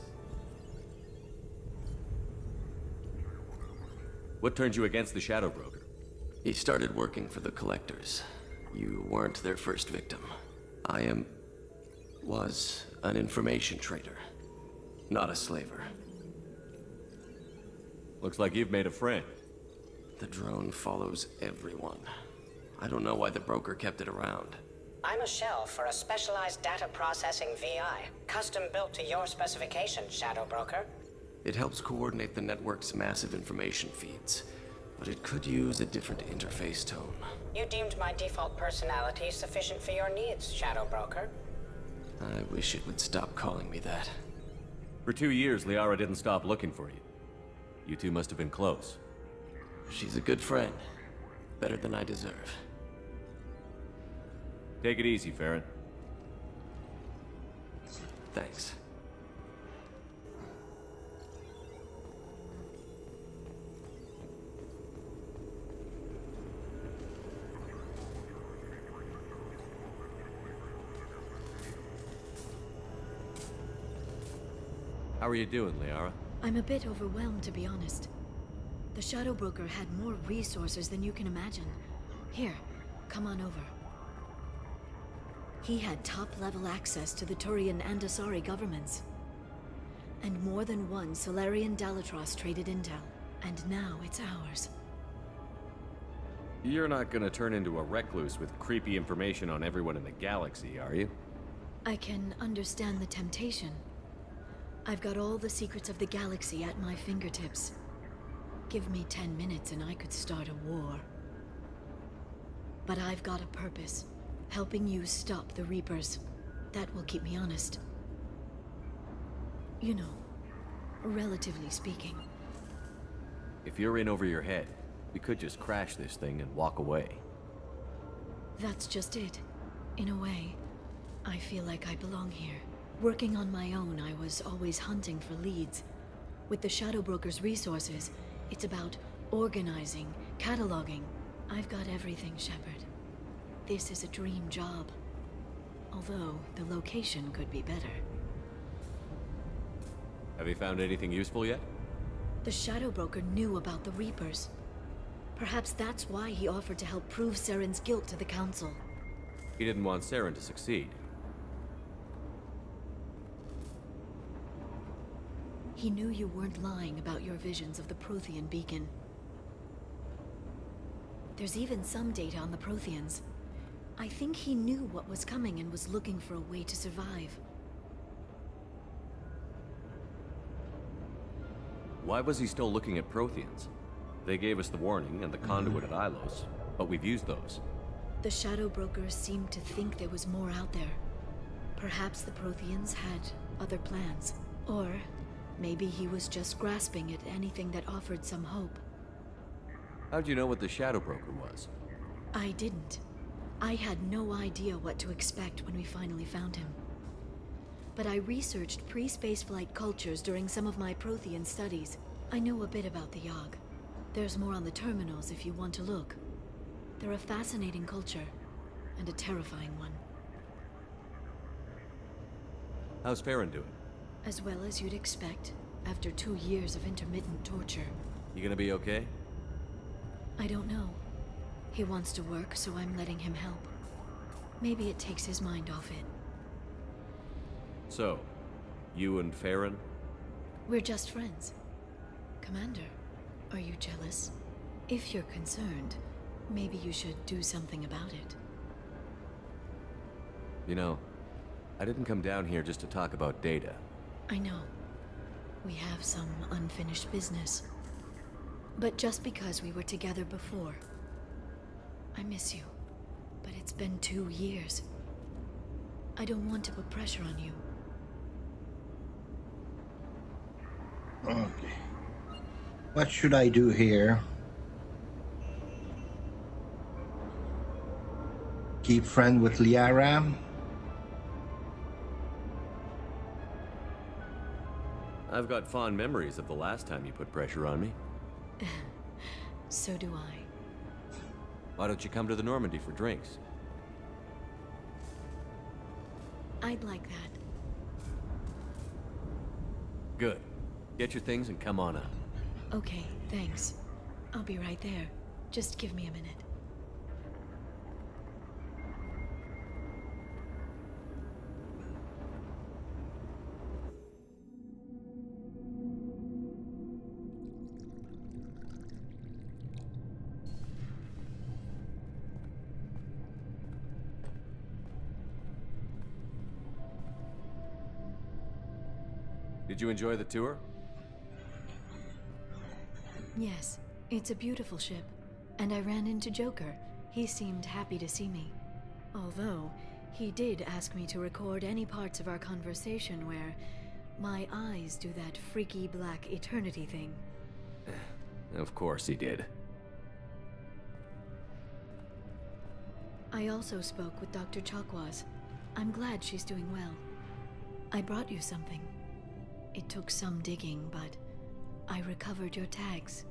What turned you against the Shadow Broker? He started working for the Collectors. You weren't their first victim. Was an information trader, not a slaver. Looks like you've made a friend. The drone follows everyone. I don't know why the broker kept it around. I'm a shell for a specialized data processing VI, custom built to your specifications, Shadow Broker. It helps coordinate the network's massive information feeds, but it could use a different interface tone. You deemed my default personality sufficient for your needs, Shadow Broker. I wish it would stop calling me that. For 2 years, Liara didn't stop looking for you. You two must have been close. She's a good friend. Better than I deserve. Take it easy, Farron. Thanks. How are you doing, Liara? I'm a bit overwhelmed, to be honest. The Shadow Broker had more resources than you can imagine. Here, come on over. He had top-level access to the Turian and Asari governments. And more than one Solarian Dalatros traded intel. And now it's ours. You're not gonna turn into a recluse with creepy information on everyone in the galaxy, are you? I can understand the temptation. I've got all the secrets of the galaxy at my fingertips. Give me 10 minutes and I could start a war. But I've got a purpose. Helping you stop the Reapers. That will keep me honest. You know, relatively speaking. If you're in over your head, we could just crash this thing and walk away. That's just it. In a way, I feel like I belong here. Working on my own, I was always hunting for leads. With the Shadow Broker's resources, it's about organizing, cataloging. I've got everything, Shepard. This is a dream job. Although, the location could be better. Have you found anything useful yet? The Shadow Broker knew about the Reapers. Perhaps that's why he offered to help prove Saren's guilt to the Council. He didn't want Saren to succeed. He knew you weren't lying about your visions of the Prothean beacon. There's even some data on the Protheans. I think he knew what was coming and was looking for a way to survive. Why was he still looking at Protheans? They gave us the warning and the conduit at Ilos, but we've used those. The Shadow Brokers seemed to think there was more out there. Perhaps the Protheans had other plans. Or maybe he was just grasping at anything that offered some hope. How'd you know what the Shadow Broker was? I didn't. I had no idea what to expect when we finally found him. But I researched pre-spaceflight cultures during some of my Prothean studies. I know a bit about the Yogg. There's more on the terminals if you want to look. They're a fascinating culture, and a terrifying one. How's Farron doing? As well as you'd expect, after 2 years of intermittent torture. You gonna be okay? I don't know. He wants to work, so I'm letting him help. Maybe it takes his mind off it. So, you and Farron? We're just friends. Commander, are you jealous? If you're concerned, maybe you should do something about it. You know, I didn't come down here just to talk about data. I know. We have some unfinished business. But just because we were together before, I miss you. but it's been 2 years. I don't want to put pressure on you. Okay. What should I do here? Keep friend with Liara? I've got fond memories of the last time you put pressure on me. So do I. Why don't you come to the Normandy for drinks? I'd like that. Good. Get your things and come on up. Okay, thanks. I'll be right there. Just give me a minute. Did you enjoy the tour? Yes, it's a beautiful ship. And I ran into Joker. He seemed happy to see me. Although, he did ask me to record any parts of our conversation where my eyes do that freaky black eternity thing. Of course he did. I also spoke with Dr. Chakwas. I'm glad she's doing well. I brought you something. It took some digging, but I recovered your tags.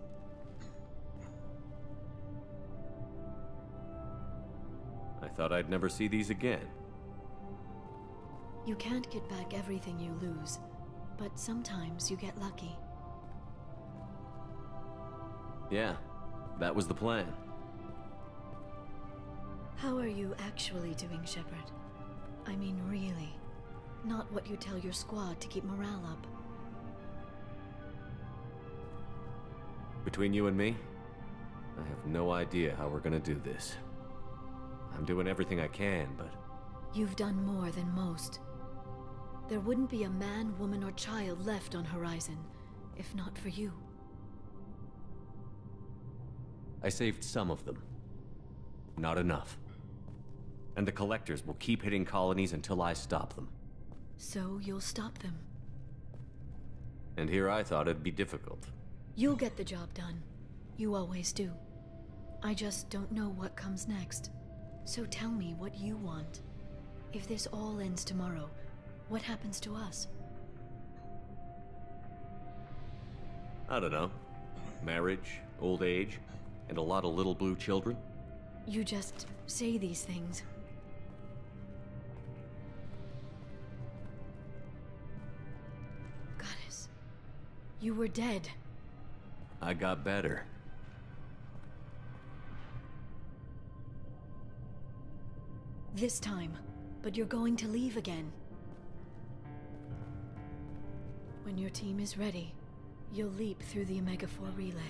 I thought I'd never see these again. You can't get back everything you lose, but sometimes you get lucky. Yeah, that was the plan. How are you actually doing, Shepard? I mean, really. Not what you tell your squad to keep morale up. Between you and me, I have no idea how we're gonna do this. I'm doing everything I can, but... You've done more than most. There wouldn't be a man, woman, or child left on Horizon, if not for you. I saved some of them. Not enough. And the Collectors will keep hitting colonies until I stop them. So you'll stop them. And here I thought it'd be difficult. You'll get the job done. You always do. I just don't know what comes next. So tell me what you want. If this all ends tomorrow, what happens to us? I don't know. Marriage, old age, and a lot of little blue children? You just say these things. Goddess, you were dead. I got better. This time, but you're going to leave again. When your team is ready, you'll leap through the Omega-4 relay.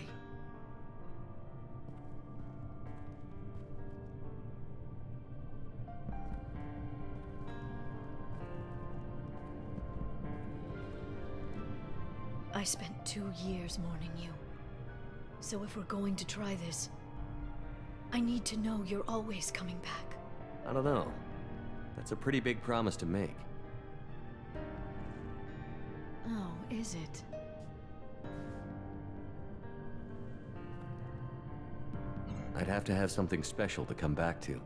I spent 2 years mourning you. So if we're going to try this, I need to know you're always coming back. I don't know. That's a pretty big promise to make. Oh, is it? I'd have to have something special to come back to.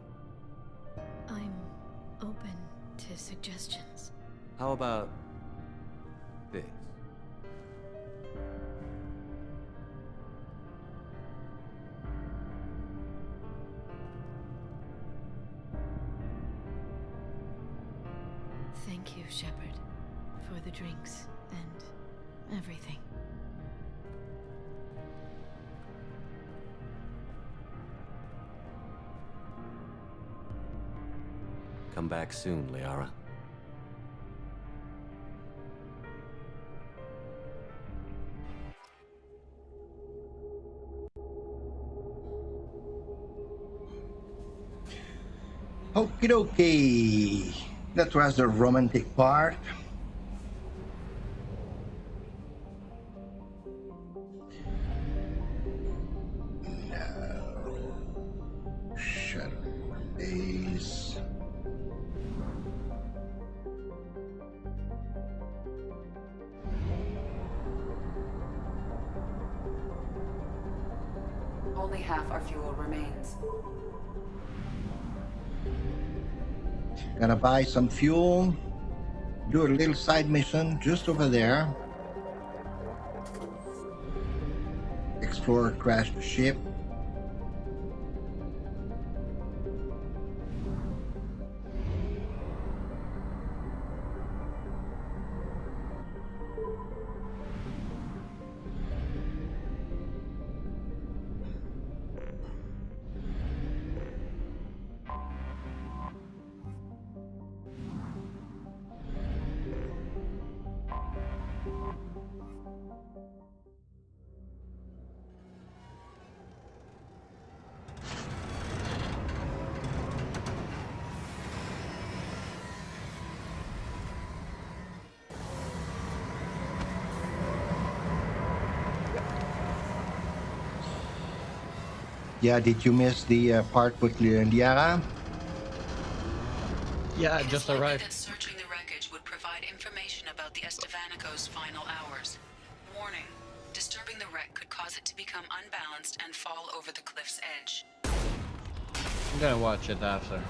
I'm open to suggestions. How about this? Thank you, Shepard, for the drinks and everything. Come back soon, Liara. Okie dokie. That was the romantic part. Now, shadow. Base. Only half our fuel remains. Gonna buy some fuel. Do a little side mission just over there. Explore crashed ship. Yeah, did you miss the part with Liara? Yeah, just arrived. That searching the wreckage would provide information about the Estevanico's final hours. Warning, disturbing the wreck could cause it to become unbalanced and fall over the cliff's edge. I'm gonna watch it after.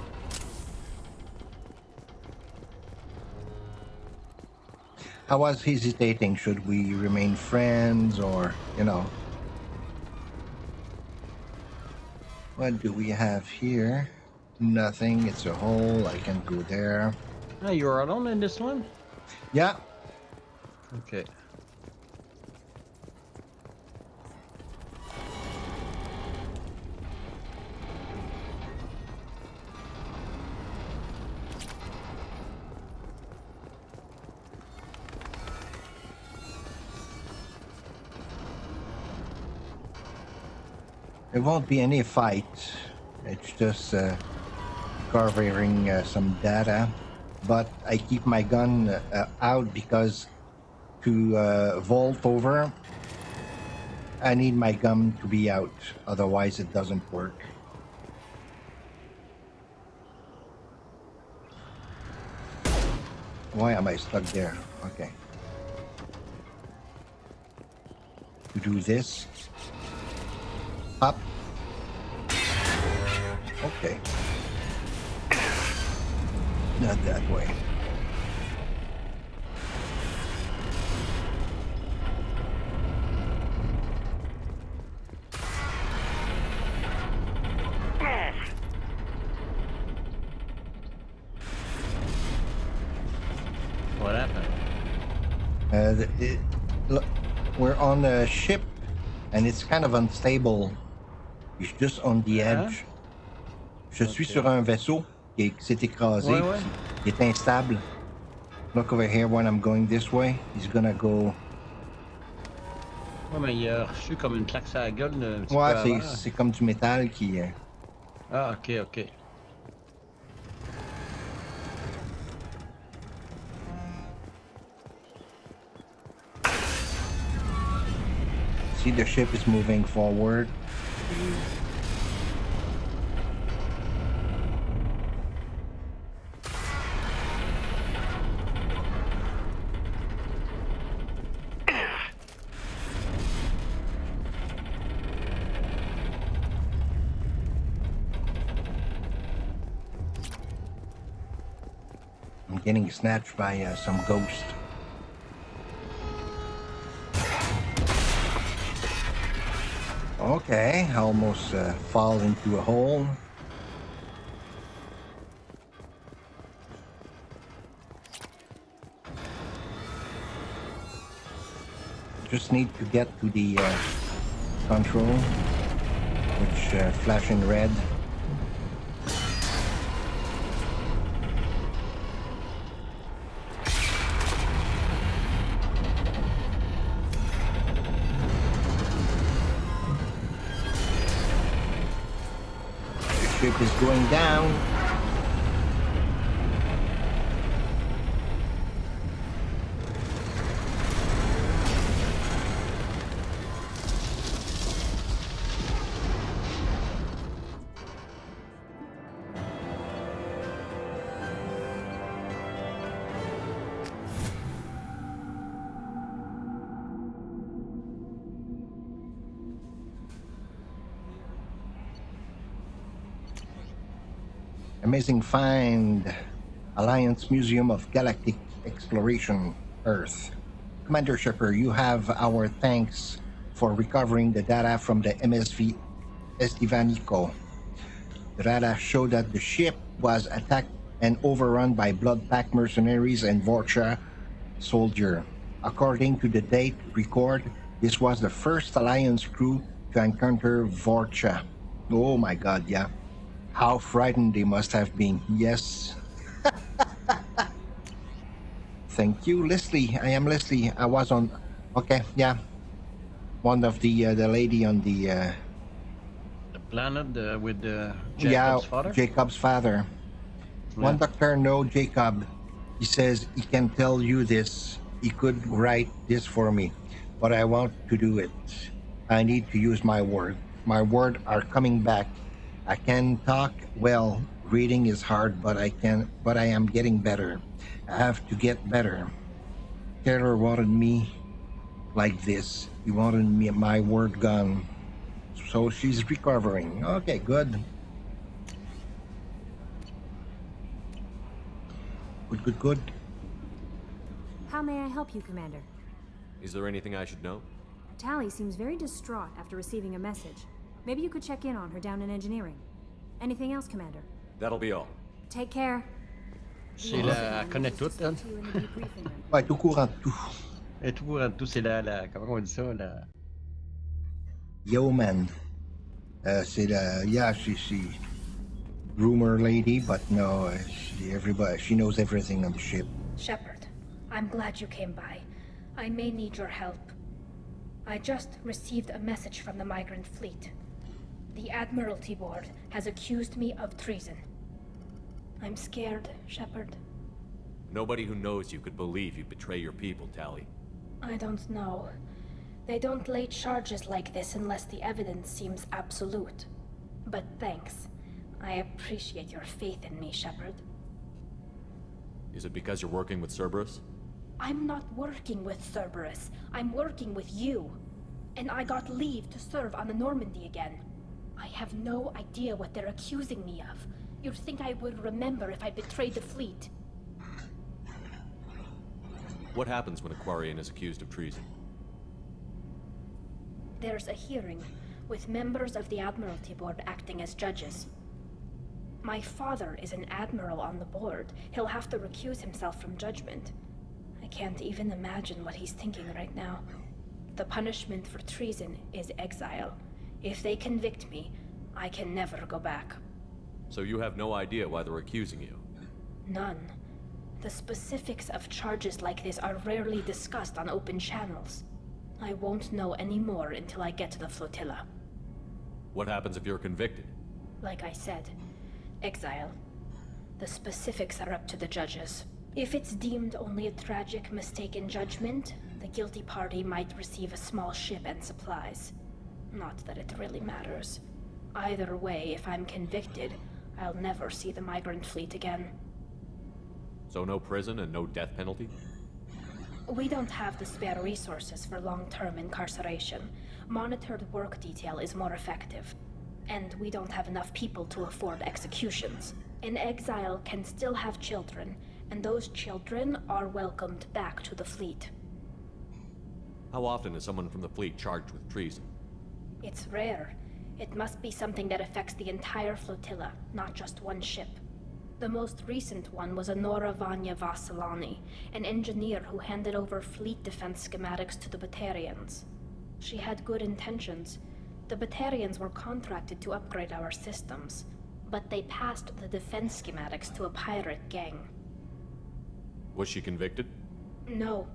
I was hesitating, should we remain friends or, you know. What do we have here? Nothing, it's a hole, I can go there. Ah, you're alone in this one? Yeah. Okay. There won't be any fight. It's just covering some data. But I keep my gun out because to vault over, I need my gun to be out. Otherwise, it doesn't work. Why am I stuck there? Okay. To do this. Up. Okay. Not that way. What happened? Look, we're on a ship and it's kind of unstable. It's just on the edge. Je suis sur un vaisseau qui s'est écrasé, qui est instable. Look over here when I'm going this way. He's gonna go. Ouais, mais il a reçu comme une claque sur la gueule un petit Ouais, peu avant. c'est comme du métal qui. Ah, ok, ok. See, the ship is moving forward. I'm getting snatched by some ghost. Okay, I almost fall into a hole. Just need to get to the control, which flashing red. Ship is going down. Amazing find. Alliance Museum of Galactic Exploration, Earth. Commander Shepard, you have our thanks for recovering the data from the MSV Estivanico. The data showed that the ship was attacked and overrun by blood-pack mercenaries and Vorcha soldier. According to the date record, this was the first Alliance crew to encounter Vorcha. Oh my god, yeah. How frightened they must have been. Yes. Thank you, Leslie. I am Leslie. I was on... Okay, yeah. One of the lady on the planet with Jacob's father? Jacob's father. Yeah. One doctor know Jacob. He says he can tell you this. He could write this for me, but I want to do it. I need to use my word. My words are coming back. I can talk well. Reading is hard, but I am getting better. I have to get better. Taylor wanted me like this. He wanted me my word gone. So she's recovering. Okay, good. Good. How may I help you, Commander? Is there anything I should know? Tally seems very distraught after receiving a message. Maybe you could check in on her down in engineering. Anything else, Commander? That'll be all. Take care. C'est la connaît toute, elle. Ouais, tout courant de tout. Et tout courant de tout, c'est la comment on dit ça, la... Yo, man. C'est la... Yeah, she rumor lady, but no, she knows everything on the ship. Shepard, I'm glad you came by. I may need your help. I just received a message from the migrant fleet. The Admiralty Board has accused me of treason. I'm scared, Shepard. Nobody who knows you could believe you betray your people, Tally. I don't know. They don't lay charges like this unless the evidence seems absolute. But thanks. I appreciate your faith in me, Shepard. Is it because you're working with Cerberus? I'm not working with Cerberus. I'm working with you. And I got leave to serve on the Normandy again. I have no idea what they're accusing me of. You'd think I would remember if I betrayed the fleet. What happens when a Quarian is accused of treason? There's a hearing, with members of the Admiralty Board acting as judges. My father is an admiral on the board. He'll have to recuse himself from judgment. I can't even imagine what he's thinking right now. The punishment for treason is exile. If they convict me, I can never go back. So you have no idea why they're accusing you? None. The specifics of charges like this are rarely discussed on open channels. I won't know any more until I get to the flotilla. What happens if you're convicted? Like I said, exile. The specifics are up to the judges. If it's deemed only a tragic mistake in judgment, the guilty party might receive a small ship and supplies. Not that it really matters. Either way, if I'm convicted, I'll never see the migrant fleet again. So no prison and no death penalty? We don't have the spare resources for long-term incarceration. Monitored work detail is more effective. And we don't have enough people to afford executions. An exile can still have children, and those children are welcomed back to the fleet. How often is someone from the fleet charged with treason? It's rare. It must be something that affects the entire flotilla, not just one ship. The most recent one was Honora Vanya Vasilani, an engineer who handed over fleet defense schematics to the Batarians. She had good intentions. The Batarians were contracted to upgrade our systems, but they passed the defense schematics to a pirate gang. Was she convicted? No.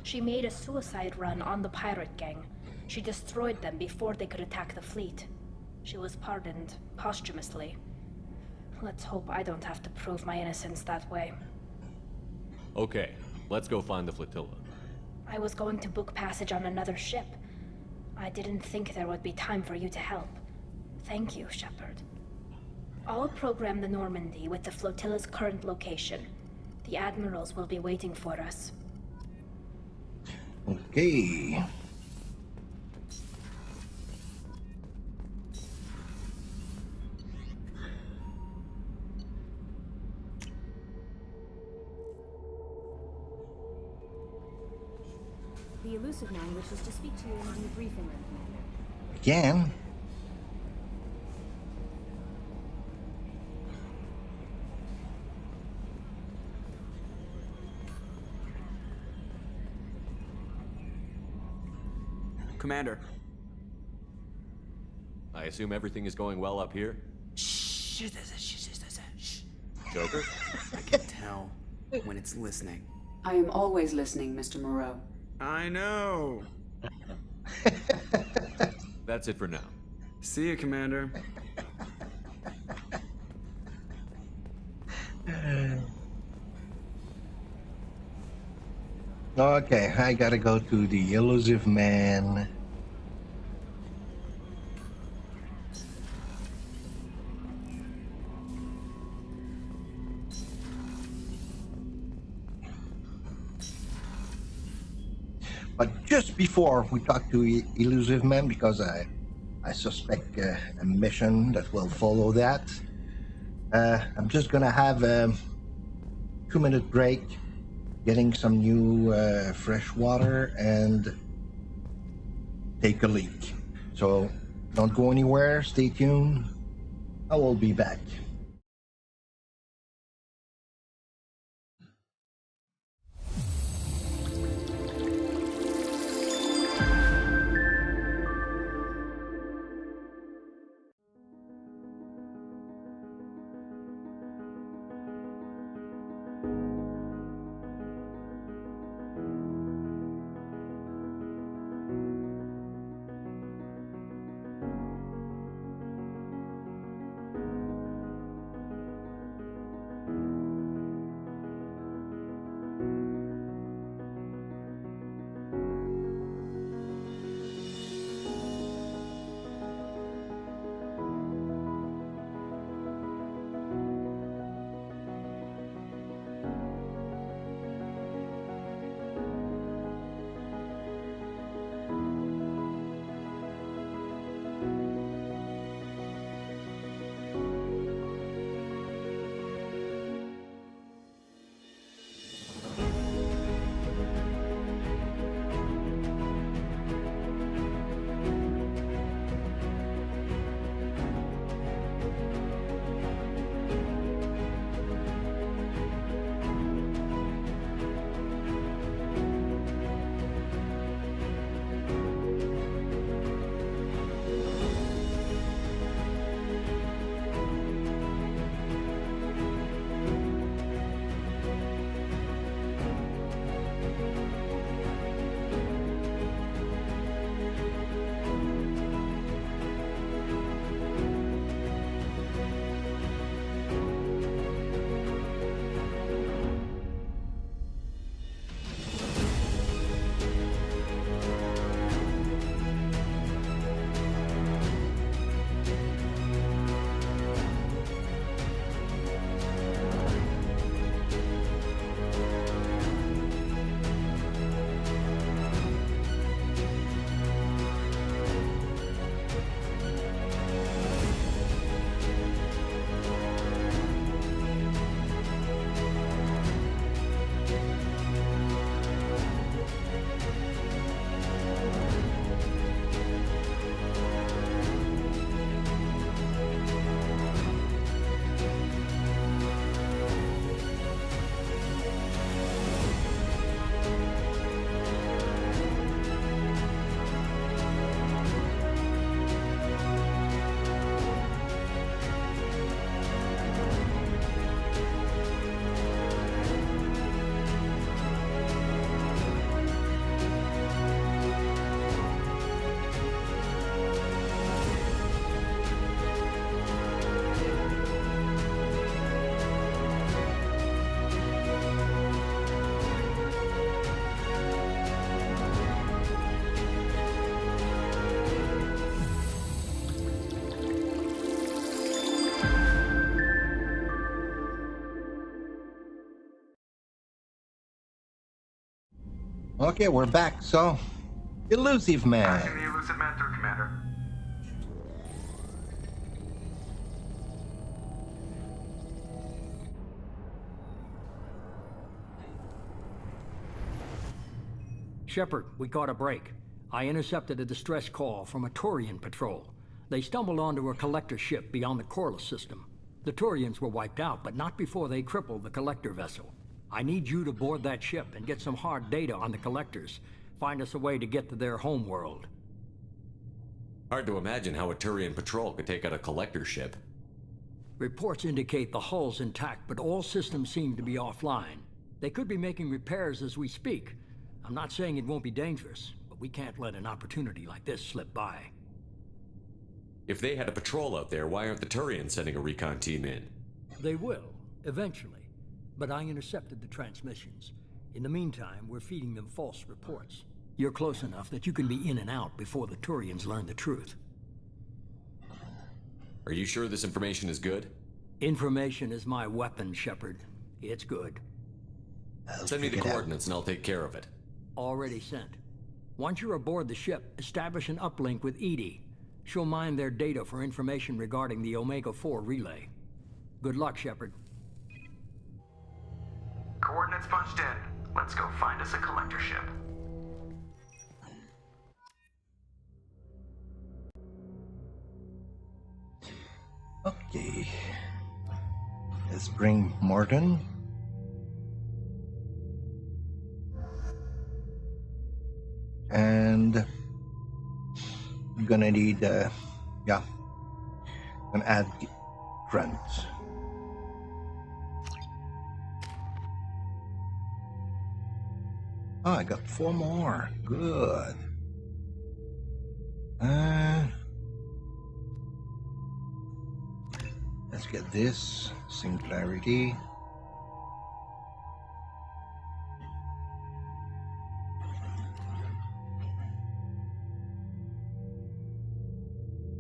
She made a suicide run on the pirate gang. She destroyed them before they could attack the fleet. She was pardoned posthumously. Let's hope I don't have to prove my innocence that way. Okay, let's go find the flotilla. I was going to book passage on another ship. I didn't think there would be time for you to help. Thank you, Shepard. I'll program the Normandy with the flotilla's current location. The admirals will be waiting for us. Okay. the elusive man wishes to speak to you in the debriefing room, Commander. Again? Commander. I assume everything is going well up here? Shh. Joker? I can tell when it's listening. I am always listening, Mr. Moreau. I know. That's it for now. See you, Commander. Okay, I gotta go to the elusive man. But just before we talk to elusive man, because I suspect a mission that will follow that, I'm just gonna have a 2-minute break, getting some new fresh water and take a leak. So don't go anywhere, stay tuned. I will be back. Okay, we're back. So, elusive man. Passing the elusive man through, Commander. Shepard, we caught a break. I intercepted a distress call from a Turian patrol. They stumbled onto a collector ship beyond the Corliss system. The Turians were wiped out, but not before they crippled the collector vessel. I need you to board that ship and get some hard data on the collectors. Find us a way to get to their homeworld. Hard to imagine how a Turian patrol could take out a collector ship. Reports indicate the hull's intact, but all systems seem to be offline. They could be making repairs as we speak. I'm not saying it won't be dangerous, but we can't let an opportunity like this slip by. If they had a patrol out there, why aren't the Turians sending a recon team in? They will, eventually. But I intercepted the transmissions. In the meantime, we're feeding them false reports. You're close enough that you can be in and out before the Turians learn the truth. Are you sure this information is good? Information is my weapon, Shepard. It's good. Send me the coordinates and I'll take care of it. Already sent. Once you're aboard the ship, establish an uplink with Edie. She'll mine their data for information regarding the Omega-4 relay. Good luck, Shepard. Coordinates punched in. Let's go find us a collector ship. Okay. Let's bring Morgan. And I'm gonna need, yeah, gonna add Grunt. Oh, I got 4 more. Good. Let's get this. Singularity.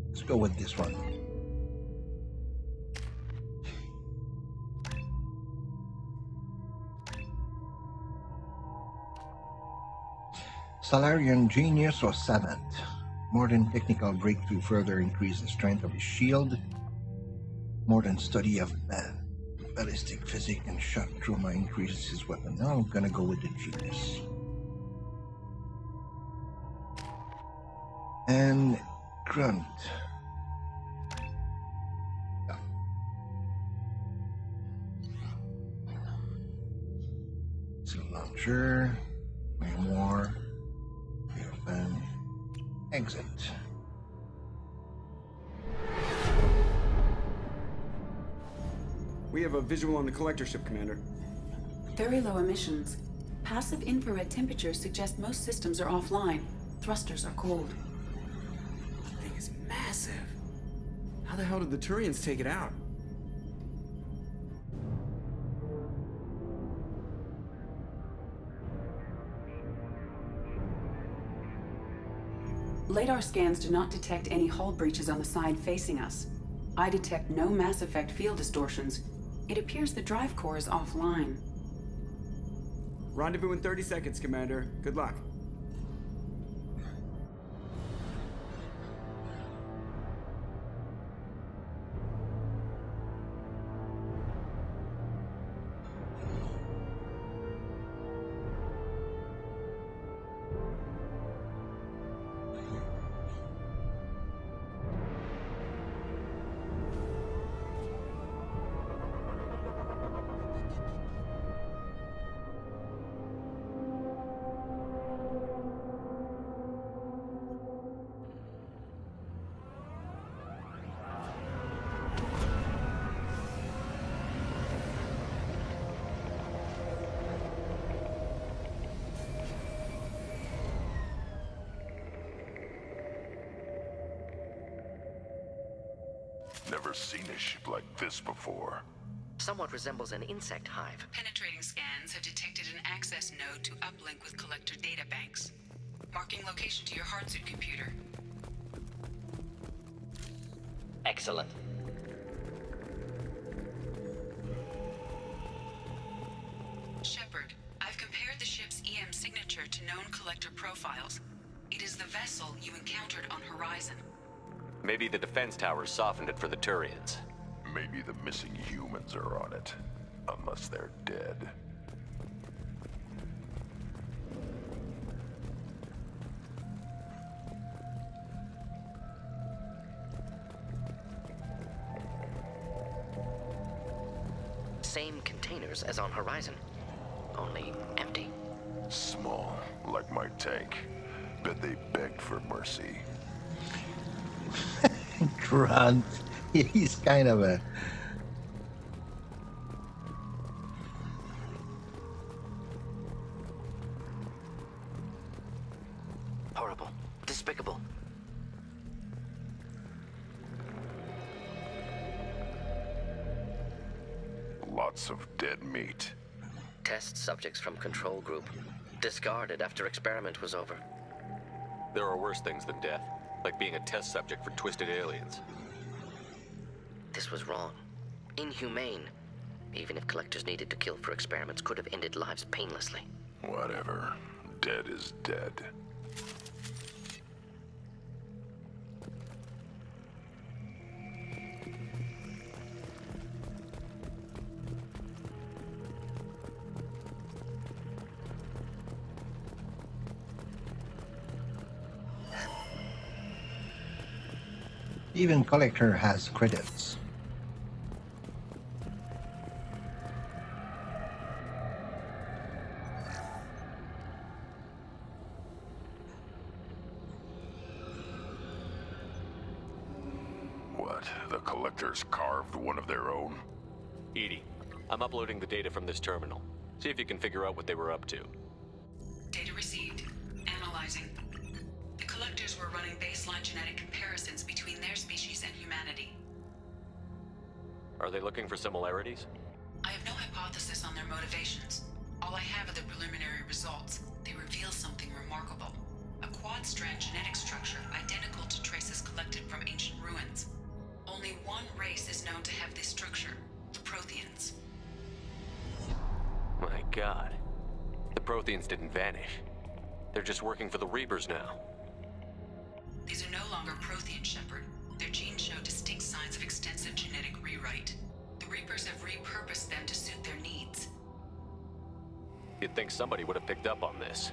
Let's go with this one. Salarian Genius or Savant. Modern technical breakthrough further increase the strength of his shield. Modern study of ballistic physics and shock trauma increases his weapon. Now I'm gonna go with the Genius. And Grunt. Yeah. Missile launcher. More. Open. Exit. We have a visual on the collector ship, Commander. Very low emissions. Passive infrared temperatures suggest most systems are offline. Thrusters are cold. The thing is massive. How the hell did the Turians take it out? Radar scans do not detect any hull breaches on the side facing us. I detect no mass effect field distortions. It appears the drive core is offline. Rendezvous in 30 seconds, Commander. Good luck. Never seen a ship like this before. Somewhat resembles an insect hive. Penetrating scans have detected an access node to uplink with collector data banks. Marking location to your hardsuit computer. Excellent. Shepard, I've compared the ship's EM signature to known collector profiles. It is the vessel you encountered on Horizon. Maybe the defense towers softened it for the Turians. Maybe the missing humans are on it. Unless they're dead. same containers as on Horizon, only empty. Small, like my tank. Bet they begged for mercy. Grunt. He's kind of a... Horrible. Despicable. Lots of dead meat. Test subjects from control group. Discarded after experiment was over. There are worse things than death, like being a test subject for twisted aliens. This was wrong. Inhumane. Even if collectors needed to kill for experiments, could have ended lives painlessly. Whatever. Dead is dead. Even Collector has credits. What? The Collectors carved one of their own? Edie, I'm uploading the data from this terminal. See if you can figure out what they were up to. Data received. Analyzing. The collectors were running baseline genetic comparisons between their species and humanity. Are they looking for similarities? I have no hypothesis on their motivations. All I have are the preliminary results. They reveal something remarkable. A quad-strand genetic structure identical to traces collected from ancient ruins. Only one race is known to have this structure, the Protheans. My God. The Protheans didn't vanish. They're just working for the Reapers now. These are no longer Prothean, Shepard. Their genes show distinct signs of extensive genetic rewrite. The Reapers have repurposed them to suit their needs. You'd think somebody would have picked up on this.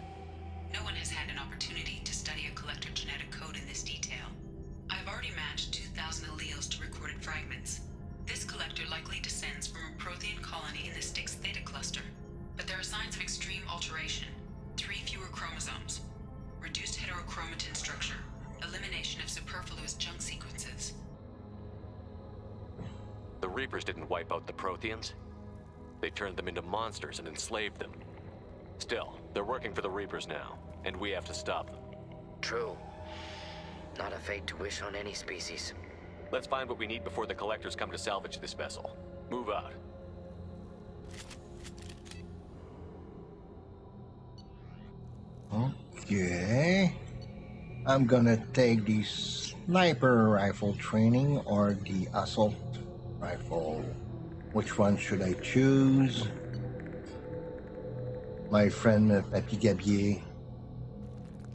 No one has had an opportunity to study a collector genetic code in this detail. I've already matched 2,000 alleles to recorded fragments. This collector likely descends from a Prothean colony in the Styx Theta cluster. But there are signs of extreme alteration. 3 fewer chromosomes. Reduced heterochromatin structure. Elimination of superfluous junk sequences. The Reapers didn't wipe out the Protheans. They turned them into monsters and enslaved them. Still, they're working for the Reapers now, and we have to stop them. True. Not a fate to wish on any species. Let's find what we need before the Collectors come to salvage this vessel. Move out. Okay. I'm gonna take the sniper rifle training or the assault rifle. Which one should I choose? My friend Papy Gabier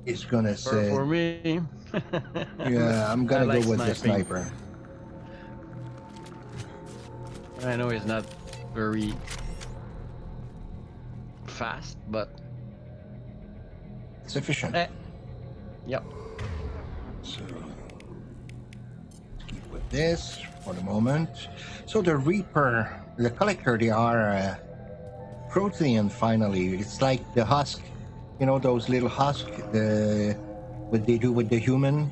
is gonna say... For me. Yeah, I'm gonna like go with sniping. the sniper. I know it's not very fast, but it's efficient. Yep. So let's keep with this for the moment. So the Reaper, the Collector, they are Prothean finally. It's like the husk, you know, those little husks, what they do with the human.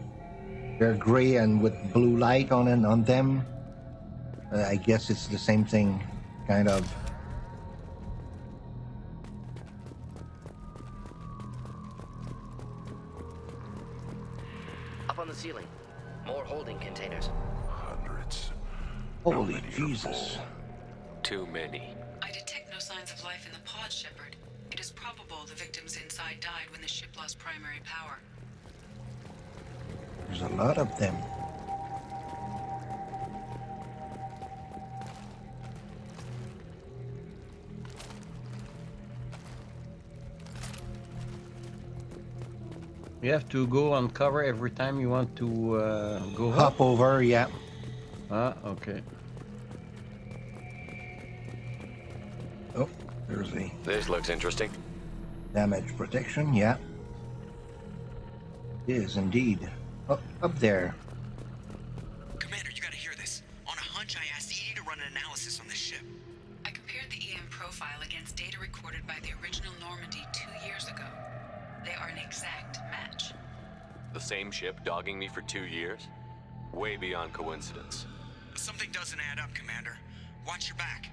They're gray and with blue light on it, on them. I guess it's the same thing, kind of. Up on the ceiling. More holding containers. Hundreds. Holy Jesus. Too many. I detect no signs of life in the pod, Shepard. It is probable the victims inside died when the ship lost primary power. There's a lot of them. you have to go on cover every time you want to go up. Hop over, yeah. Ah, okay. Oh, there's the This looks interesting. damage protection, yeah. It is indeed. Up there. Commander, you gotta hear this. On a hunch, I asked Edie to run an analysis on this ship. I compared profile against data recorded by the original Normandy 2 years ago. They are an exact match. The same ship dogging me for 2 years? Way beyond coincidence. Something doesn't add up, Commander. Watch your back.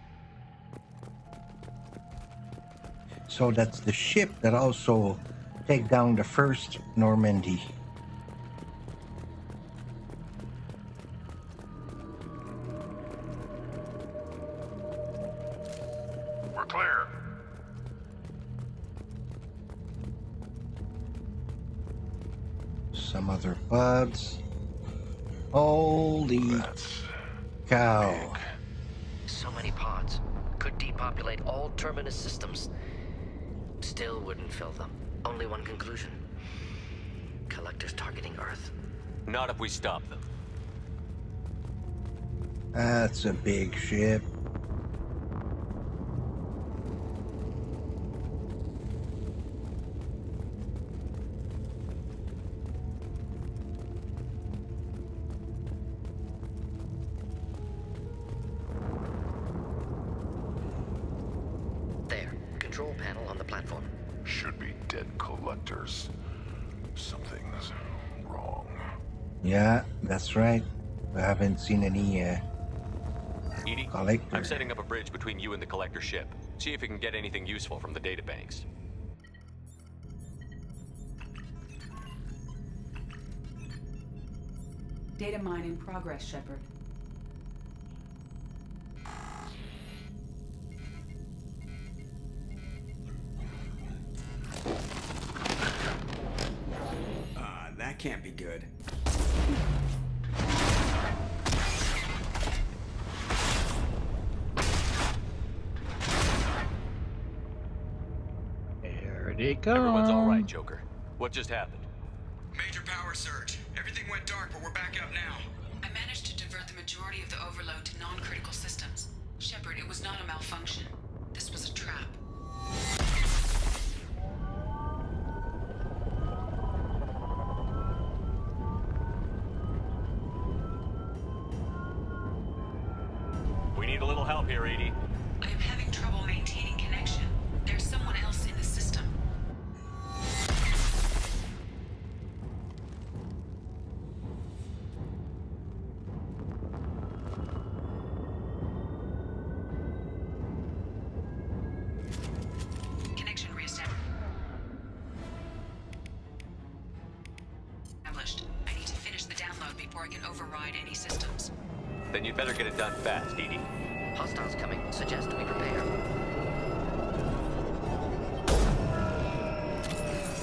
So that's the ship that also take down the first Normandy. We're clear. Some other buds. Holy cow. So many pods. Could depopulate all terminus systems. Still wouldn't fill them. Only one conclusion. Collectors targeting Earth. Not if we stop them. That's a big ship. There. Control panel on the platform. Should be dead collectors. Something's wrong. Yeah, that's right. I haven't seen any Edie, collector. I'm setting up a bridge between you and the collector ship. See if you can get anything useful from the databanks. Data mine in progress, Shepard. That can't be good. There they come. Everyone's all right, Joker. What just happened? Major power surge. Everything went dark, but we're back up now. I managed to divert the majority of the overload to non-critical systems. Shepard, it was not a malfunction. This was a trap. We need a little help here, Edie. I am having trouble maintaining connection. There's someone else in the system. Connection reestablished. I need to finish the download before I can override any systems. Then you'd better get it done fast, Edie. Hostiles coming. Suggest we prepare.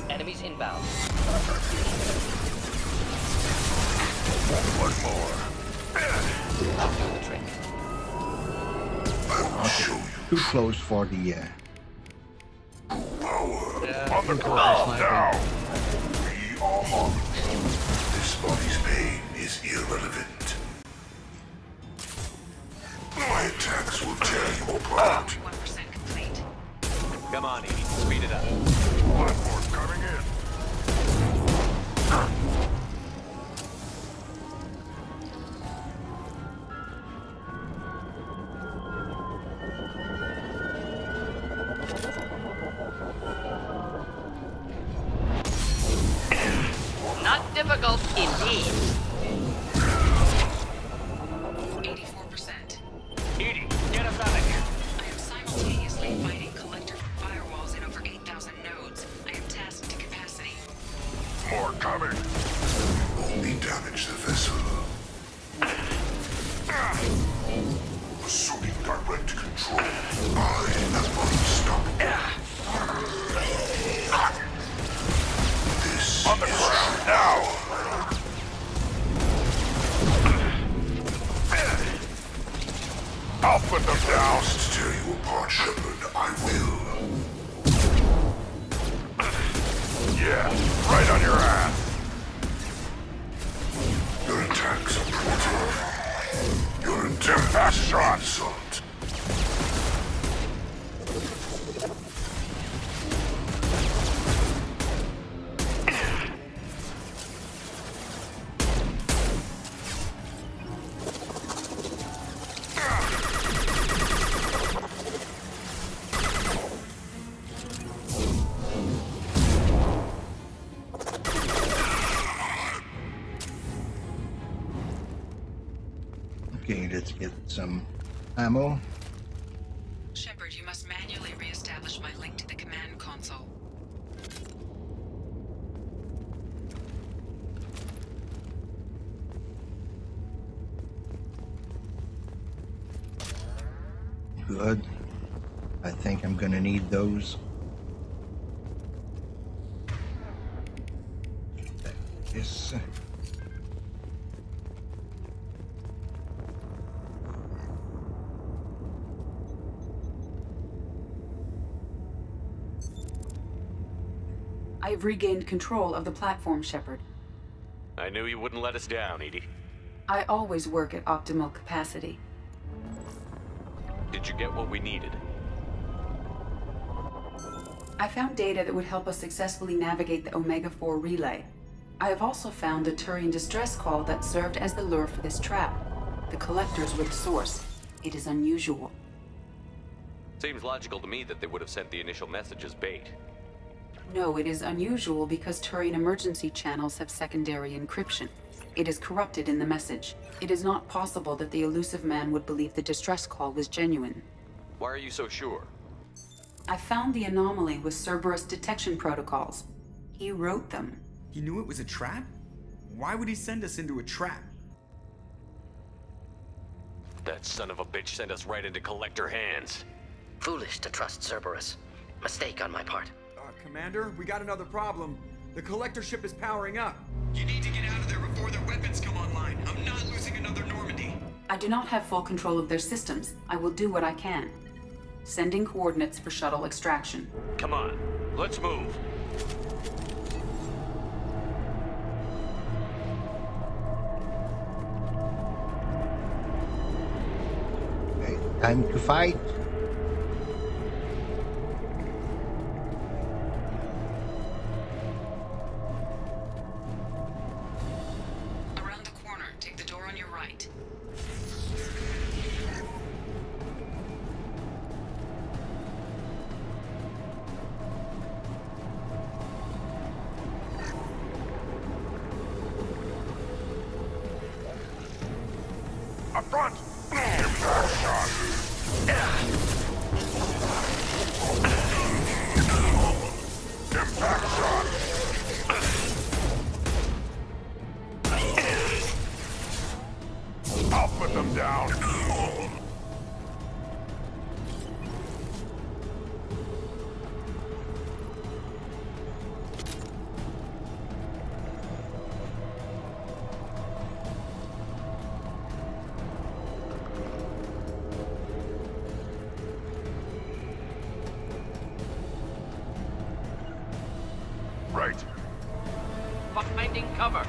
Enemies inbound. One more. I'll do the trick. Okay. Too close for the On the ground now. We are harmless. This body's pain is irrelevant. My attacks will tear you apart. 1% complete. Come on, Edie. Speed it up. Platform coming in. Not difficult indeed. 84%. Edie, get us out of here. I am simultaneously fighting collector firewalls in over 8,000 nodes. I am tasked to capacity. More coming. Only damage the vessel. Assuming direct control. I am unstoppable. This on the ground now. I'll put them down. To tear you apart, Shepard, I will. Yeah, right on your ass. Your attacks are primitive. Your intent is an insult. Okay, let's get some ammo. Shepard, you must manually re-establish my link to the command console. Good. I think I'm gonna need those. This. I've regained control of the platform, Shepard. I knew you wouldn't let us down, Edie. I always work at optimal capacity. Did you get what we needed? I found data that would help us successfully navigate the Omega-4 relay. I have also found a Turian distress call that served as the lure for this trap. The collectors were the source. It is unusual. Seems logical to me that they would have sent the initial message as bait. No, it is unusual because Turian emergency channels have secondary encryption. It is corrupted in the message. It is not possible that the elusive man would believe the distress call was genuine. Why are you so sure? I found the anomaly with Cerberus detection protocols. He wrote them. He knew it was a trap? Why would he send us into a trap? That son of a bitch sent us right into Collector hands. Foolish to trust Cerberus. Mistake on my part. Commander, we got another problem. The Collector ship is powering up. You need to get out of there before their weapons come online. I'm not losing another Normandy. I do not have full control of their systems. I will do what I can. Sending coordinates for shuttle extraction. Come on, let's move. Okay, time to fight. Around the corner, take the door on your right. Up front! Impact shot! Impact shot! I'll put them down. Right. Finding cover.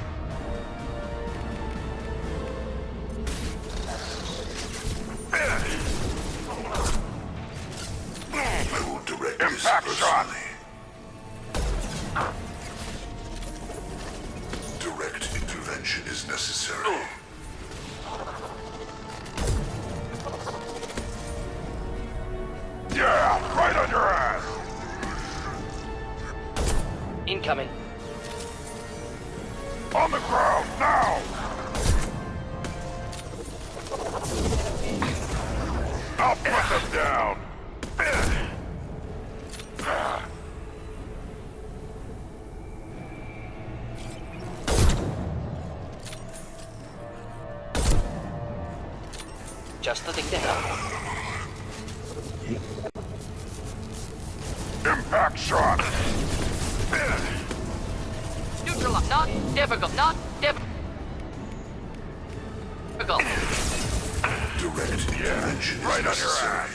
I will direct this personally. Direct intervention is necessary. Yeah, right on your ass! Incoming. On the ground, now! I'll put them down! Just the thing to help. Impact shot! Neutral up. Not difficult. Not difficult. Direct intervention right is on your necessary.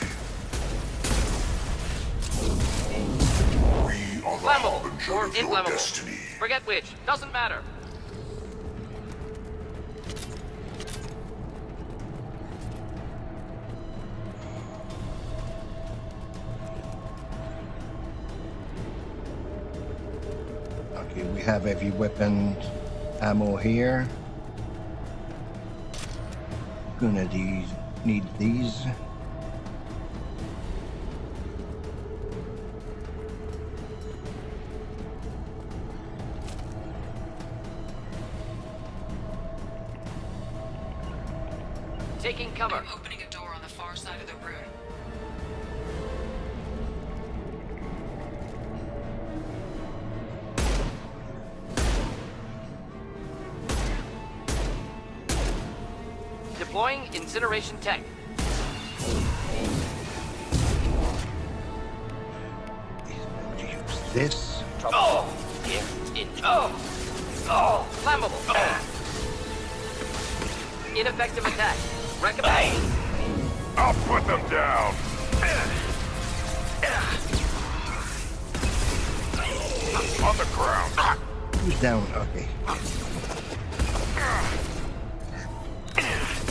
We are the Flammable harbinger or of your inflammable. destiny. Forget which. Doesn't matter. Okay, we have heavy weapon ammo here. Gonna need these. Taking cover. I'm opening a door on the far side of the room. Deploying incineration tech. This. Oh! Flammable. Ineffective attack. Recommend. I'll put them down. On the ground. Who's down? Okay.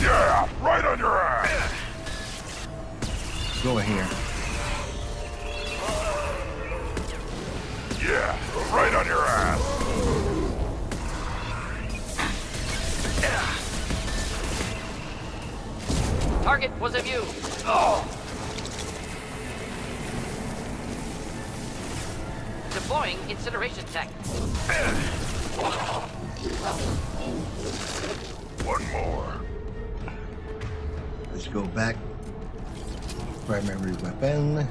Yeah, right on your ass. Go here. Yeah, right on your ass. Target was a view. Deploying incineration tech. One more. Let's go back. Primary weapon.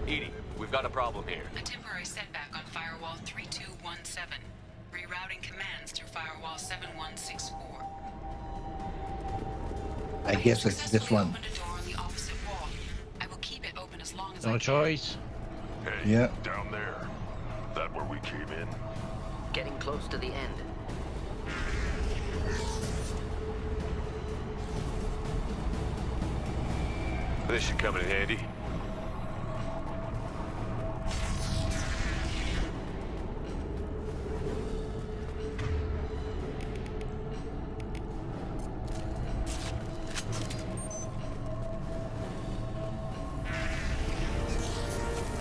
Edie, we've got a problem here. A temporary setback on firewall 3217. Rerouting commands through firewall 7164. I guess it's this one. Opened a door on the opposite wall. I will keep it open as long as I No can. choice. Hey, Yeah. down there. That where we came in? Getting close to the end. This should come in handy.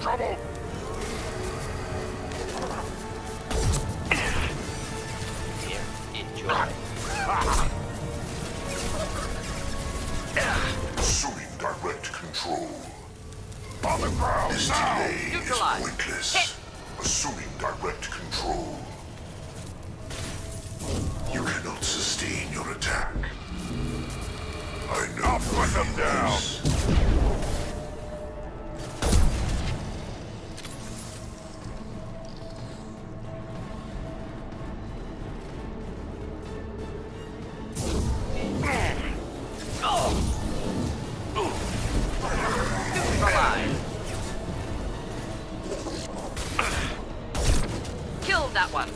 Trouble! Here, enjoy. Assuming direct control. On the ground this now! Delay Neutralize. is pointless. Hit. Assuming direct control. You cannot sustain your attack. I know. I'll put them down. Neutralize. Kill that one.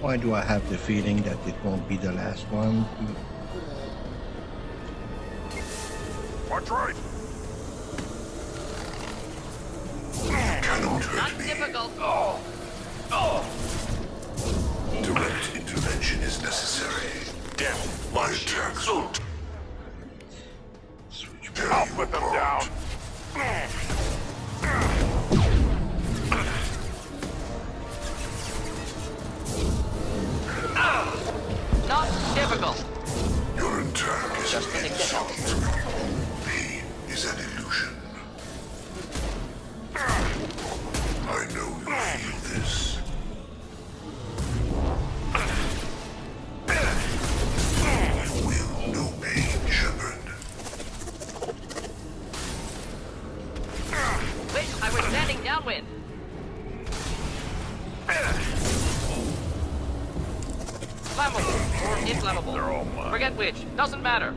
Why do I have the feeling that it won't be the last one? Watch right. Cannot hurt Not me. difficult. Direct intervention is necessary. Damn, my attacks will I'll put them down. Not difficult. Your attack is Just an an insult. example. Pain is an illusion. I know you feel this. You will know pain, Shepard. Wait, I was standing downwind. Flammable or inflammable. They're all mine. Forget which. Doesn't matter.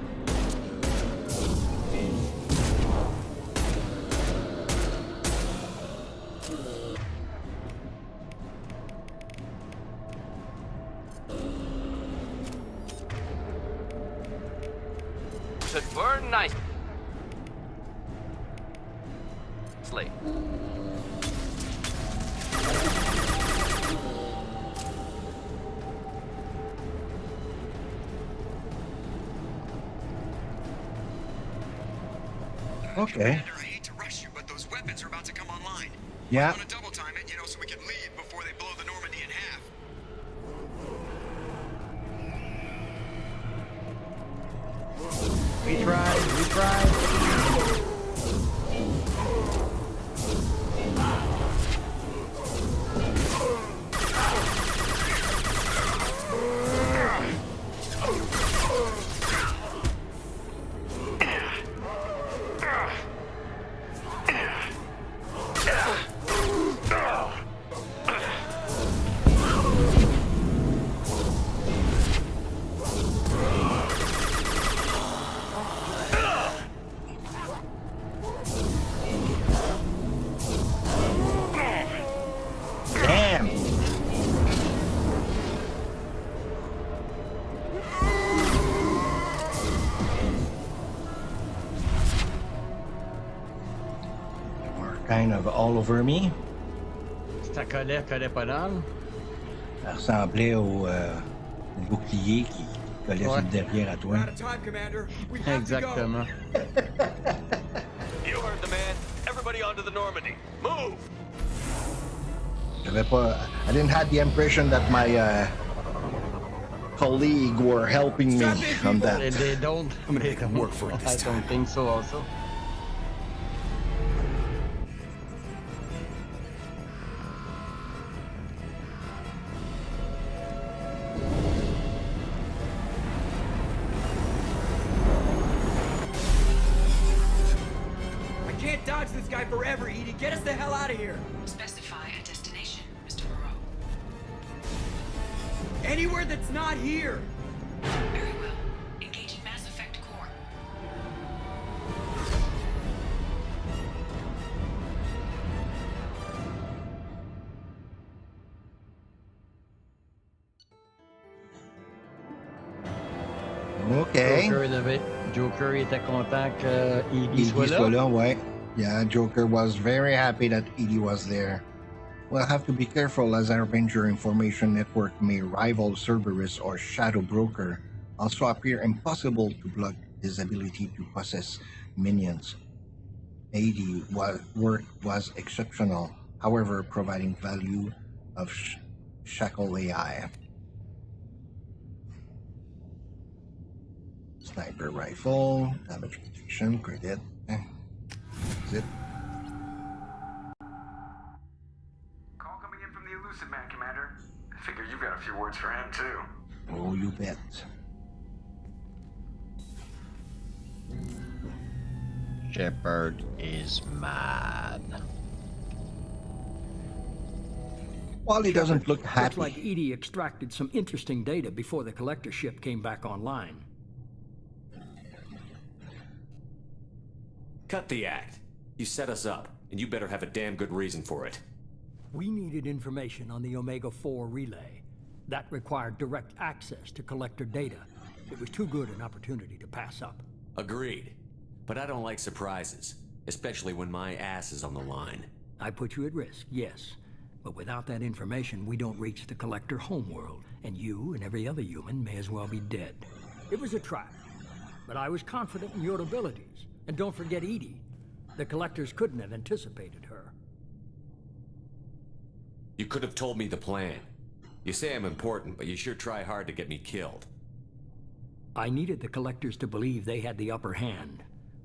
Should burn nicely. Okay. I hate to rush you, but those weapons are about to come online. Yeah. I want to double time it, so we can leave before they blow the Normandy in half. We tried. kind of all over me. Ça collait pas mal. Ça ressemblait au bouclier qui collait sur le derrière à toi. Exactement. You heard the man. Everybody onto the Normandy. Move! J'avais pas. I didn't have the impression that my colleague were helping me on that. They don't. I'm gonna make them work for it this I time. don't think so also. I can't dodge this guy forever, Edie. Get us the hell out of here. Specify a destination, Mr. Moreau. Anywhere that's not here. Very well. Engaging Mass Effect Core. Okay. Joker était content que Edie Edie soit là. ouais. Yeah, Joker was very happy that Edie was there. We'll have to be careful as our Avenger information network may rival Cerberus or Shadow Broker, also appear impossible to block his ability to possess minions. Edie work was exceptional, however, providing value of Shackle AI. Sniper rifle, damage reduction, credit. That's it. Call coming in from the Elusive Man, Commander. I figure you've got a few words for him, too. Oh, you bet. Shepard is mad. Wally doesn't look happy. Looks like Edie extracted some interesting data before the collector ship came back online. Cut the act. You set us up, and you better have a damn good reason for it. We needed information on the Omega-4 relay. That required direct access to collector data. It was too good an opportunity to pass up. Agreed. But I don't like surprises, especially when my ass is on the line. I put you at risk, yes. But without that information, we don't reach the collector homeworld, and you and every other human may as well be dead. It was a trap, but I was confident in your abilities. And don't forget Edie. The collectors couldn't have anticipated her. You could have told me the plan. You say I'm important, but you sure try hard to get me killed. I needed the collectors to believe they had the upper hand.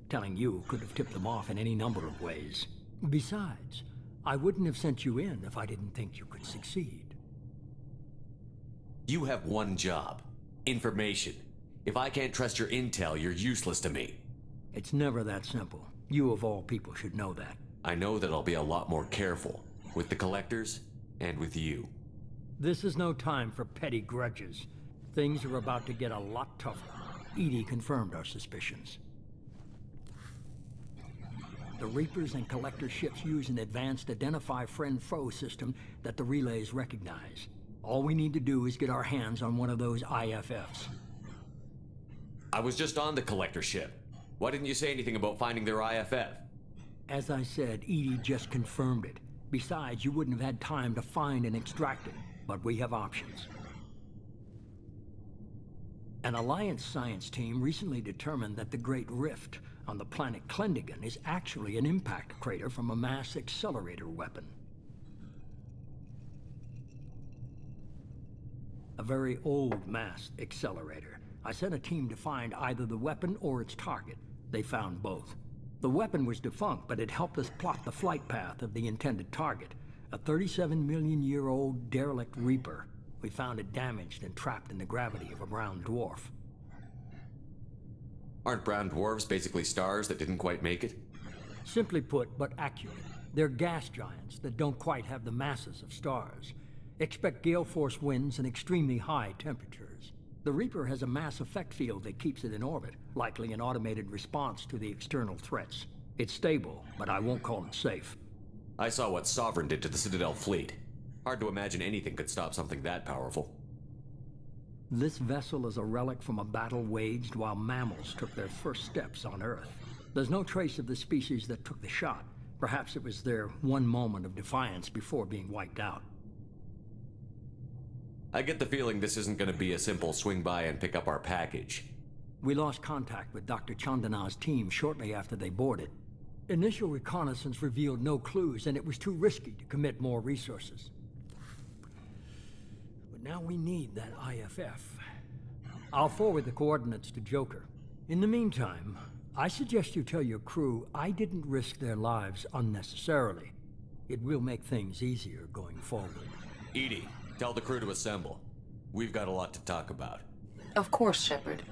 Telling you could have tipped them off in any number of ways. Besides, I wouldn't have sent you in if I didn't think you could succeed. You have one job. Information. If I can't trust your intel, you're useless to me. It's never that simple. You of all people should know that. I know that I'll be a lot more careful. With the collectors, and with you. This is no time for petty grudges. Things are about to get a lot tougher. Edie confirmed our suspicions. The Reapers and Collector ships use an advanced Identify Friend-Foe system that the relays recognize. All we need to do is get our hands on one of those IFFs. I was just on the Collector ship. Why didn't you say anything about finding their IFF? As I said, Edie just confirmed it. Besides, you wouldn't have had time to find and extract it. But we have options. An Alliance science team recently determined that the Great Rift on the planet Klendigan is actually an impact crater from a mass accelerator weapon. A very old mass accelerator. I sent a team to find either the weapon or its target. They found both. The weapon was defunct, but it helped us plot the flight path of the intended target. A 37-million-year-old derelict Reaper. We found it damaged and trapped in the gravity of a brown dwarf. Aren't brown dwarves basically stars that didn't quite make it? Simply put, but accurate. They're gas giants that don't quite have the masses of stars. Expect gale force winds and extremely high temperatures. The Reaper has a mass effect field that keeps it in orbit, likely an automated response to the external threats. It's stable, but I won't call it safe. I saw what Sovereign did to the Citadel fleet. Hard to imagine anything could stop something that powerful. This vessel is a relic from a battle waged while mammals took their first steps on Earth. There's no trace of the species that took the shot, Perhaps it was their one moment of defiance before being wiped out. I get the feeling this isn't going to be a simple swing by and pick up our package. We lost contact with Dr. Chandana's team shortly after they boarded. Initial reconnaissance revealed no clues, and it was too risky to commit more resources. But now we need that IFF. I'll forward the coordinates to Joker. In the meantime, I suggest you tell your crew I didn't risk their lives unnecessarily. It will make things easier going forward. Edie, tell the crew to assemble. We've got a lot to talk about. Of course, Shepard.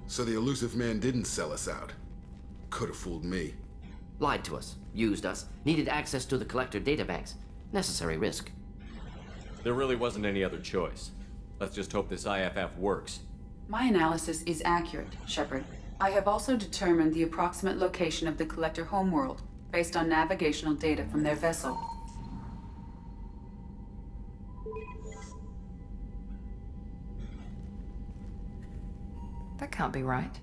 So the elusive man didn't sell us out. Could have fooled me. Lied to us, used us, needed access to the collector databanks. Necessary risk. There really wasn't any other choice. Let's just hope this IFF works. My analysis is accurate, Shepard. I have also determined the approximate location of the collector homeworld, based on navigational data from their vessel. That can't be right.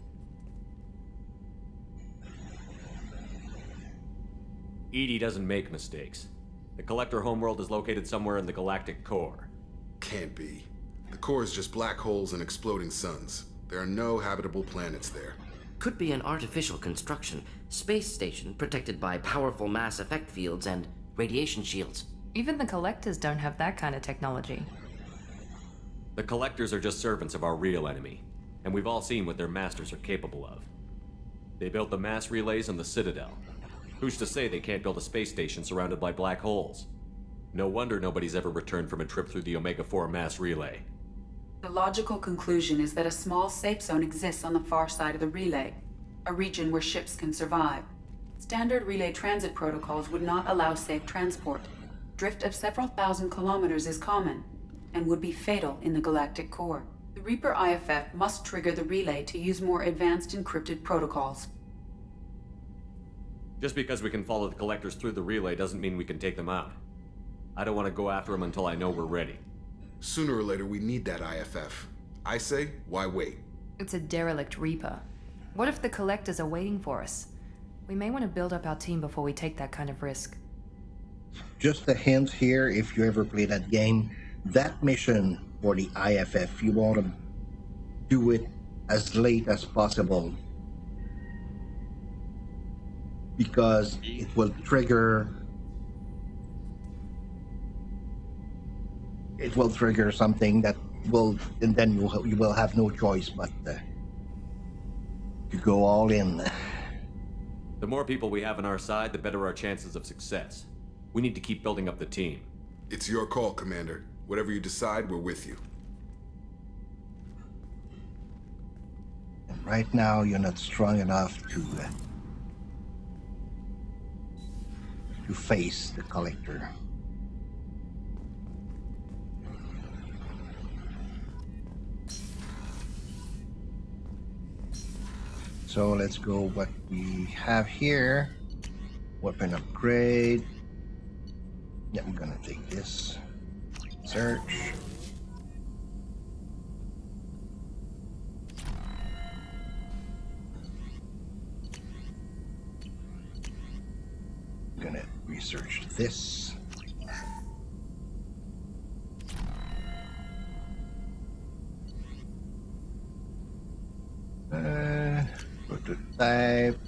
Edie doesn't make mistakes. The collector homeworld is located somewhere in the galactic core. Can't be. The core is just black holes and exploding suns. There are no habitable planets there. Could be an artificial construction, space station protected by powerful mass effect fields and radiation shields. Even the collectors don't have that kind of technology. The collectors are just servants of our real enemy, and we've all seen what their masters are capable of. They built the mass relays on the Citadel. Who's to say they can't build a space station surrounded by black holes? No wonder nobody's ever returned from a trip through the Omega-4 mass relay. The logical conclusion is that a small safe zone exists on the far side of the relay, a region where ships can survive. Standard relay transit protocols would not allow safe transport. Drift of several thousand kilometers is common, and would be fatal in the galactic core. The Reaper IFF must trigger the relay to use more advanced encrypted protocols. Just because we can follow the collectors through the relay doesn't mean we can take them out. I don't want to go after them until I know we're ready. Sooner or later, we need that IFF. I say, why wait? It's a derelict Reaper. What if the collectors are waiting for us? We may want to build up our team before we take that kind of risk. Just a hint here, if you ever play that game, that mission for the IFF, you want to do it as late as possible. Because it will trigger something that will, and then you will have no choice but to go all in. The more people we have on our side, the better our chances of success. We need to keep building up the team. It's your call, Commander. Whatever you decide, we're with you. And right now, you're not strong enough to face the collector. So let's go what we have here. Weapon upgrade. Yeah, I'm gonna take this. Search. I'm gonna research this. Prototype.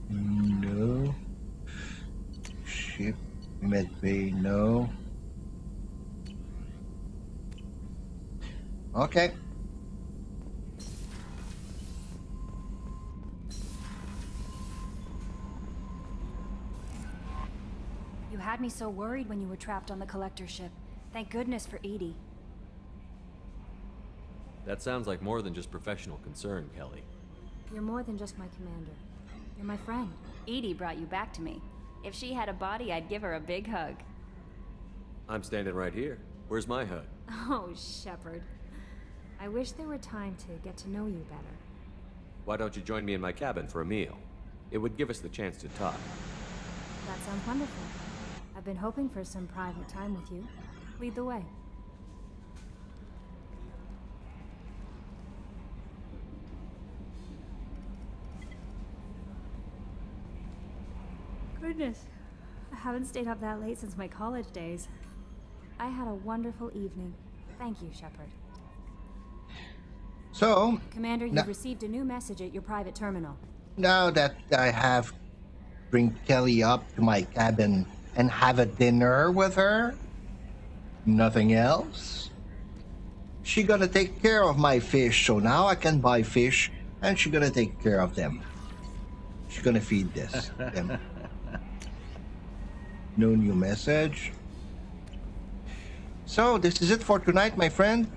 No. Ship. Medbay. No. Okay. You had me so worried when you were trapped on the collector ship. Thank goodness for Edie. That sounds like more than just professional concern, Kelly. You're more than just my commander. You're my friend. Edie brought you back to me. If she had a body, I'd give her a big hug. I'm standing right here. Where's my hug? Oh, Shepard. I wish there were time to get to know you better. Why don't you join me in my cabin for a meal? It would give us the chance to talk. That sounds wonderful. I've been hoping for some private time with you. Lead the way. goodness. I haven't stayed up that late since my college days. I had a wonderful evening. Thank you, Shepard. So, Commander, you've received a new message at your private terminal. now that I have bring Kelly up to my cabin and have a dinner with her, nothing else, she gonna take care of my fish, so now I can buy fish and she gonna take care of them. She's gonna feed them. No new message. So this is it for tonight, my friend.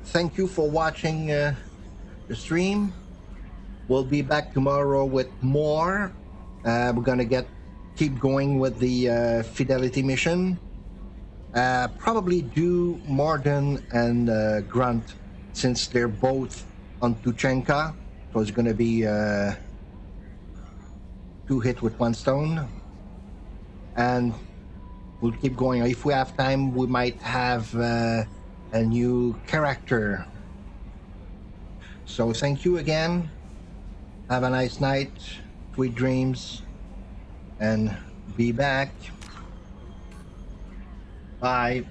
Thank you for watching the stream. We'll be back tomorrow with more. We're gonna keep going with the fidelity mission. Probably do Morden and Grunt, since they're both on Tuchenka. So it's gonna be 2 hits with 1 stone. And we'll keep going. If we have time, we might have a new character. So thank you again. Have a nice night, sweet dreams, and be back. Bye.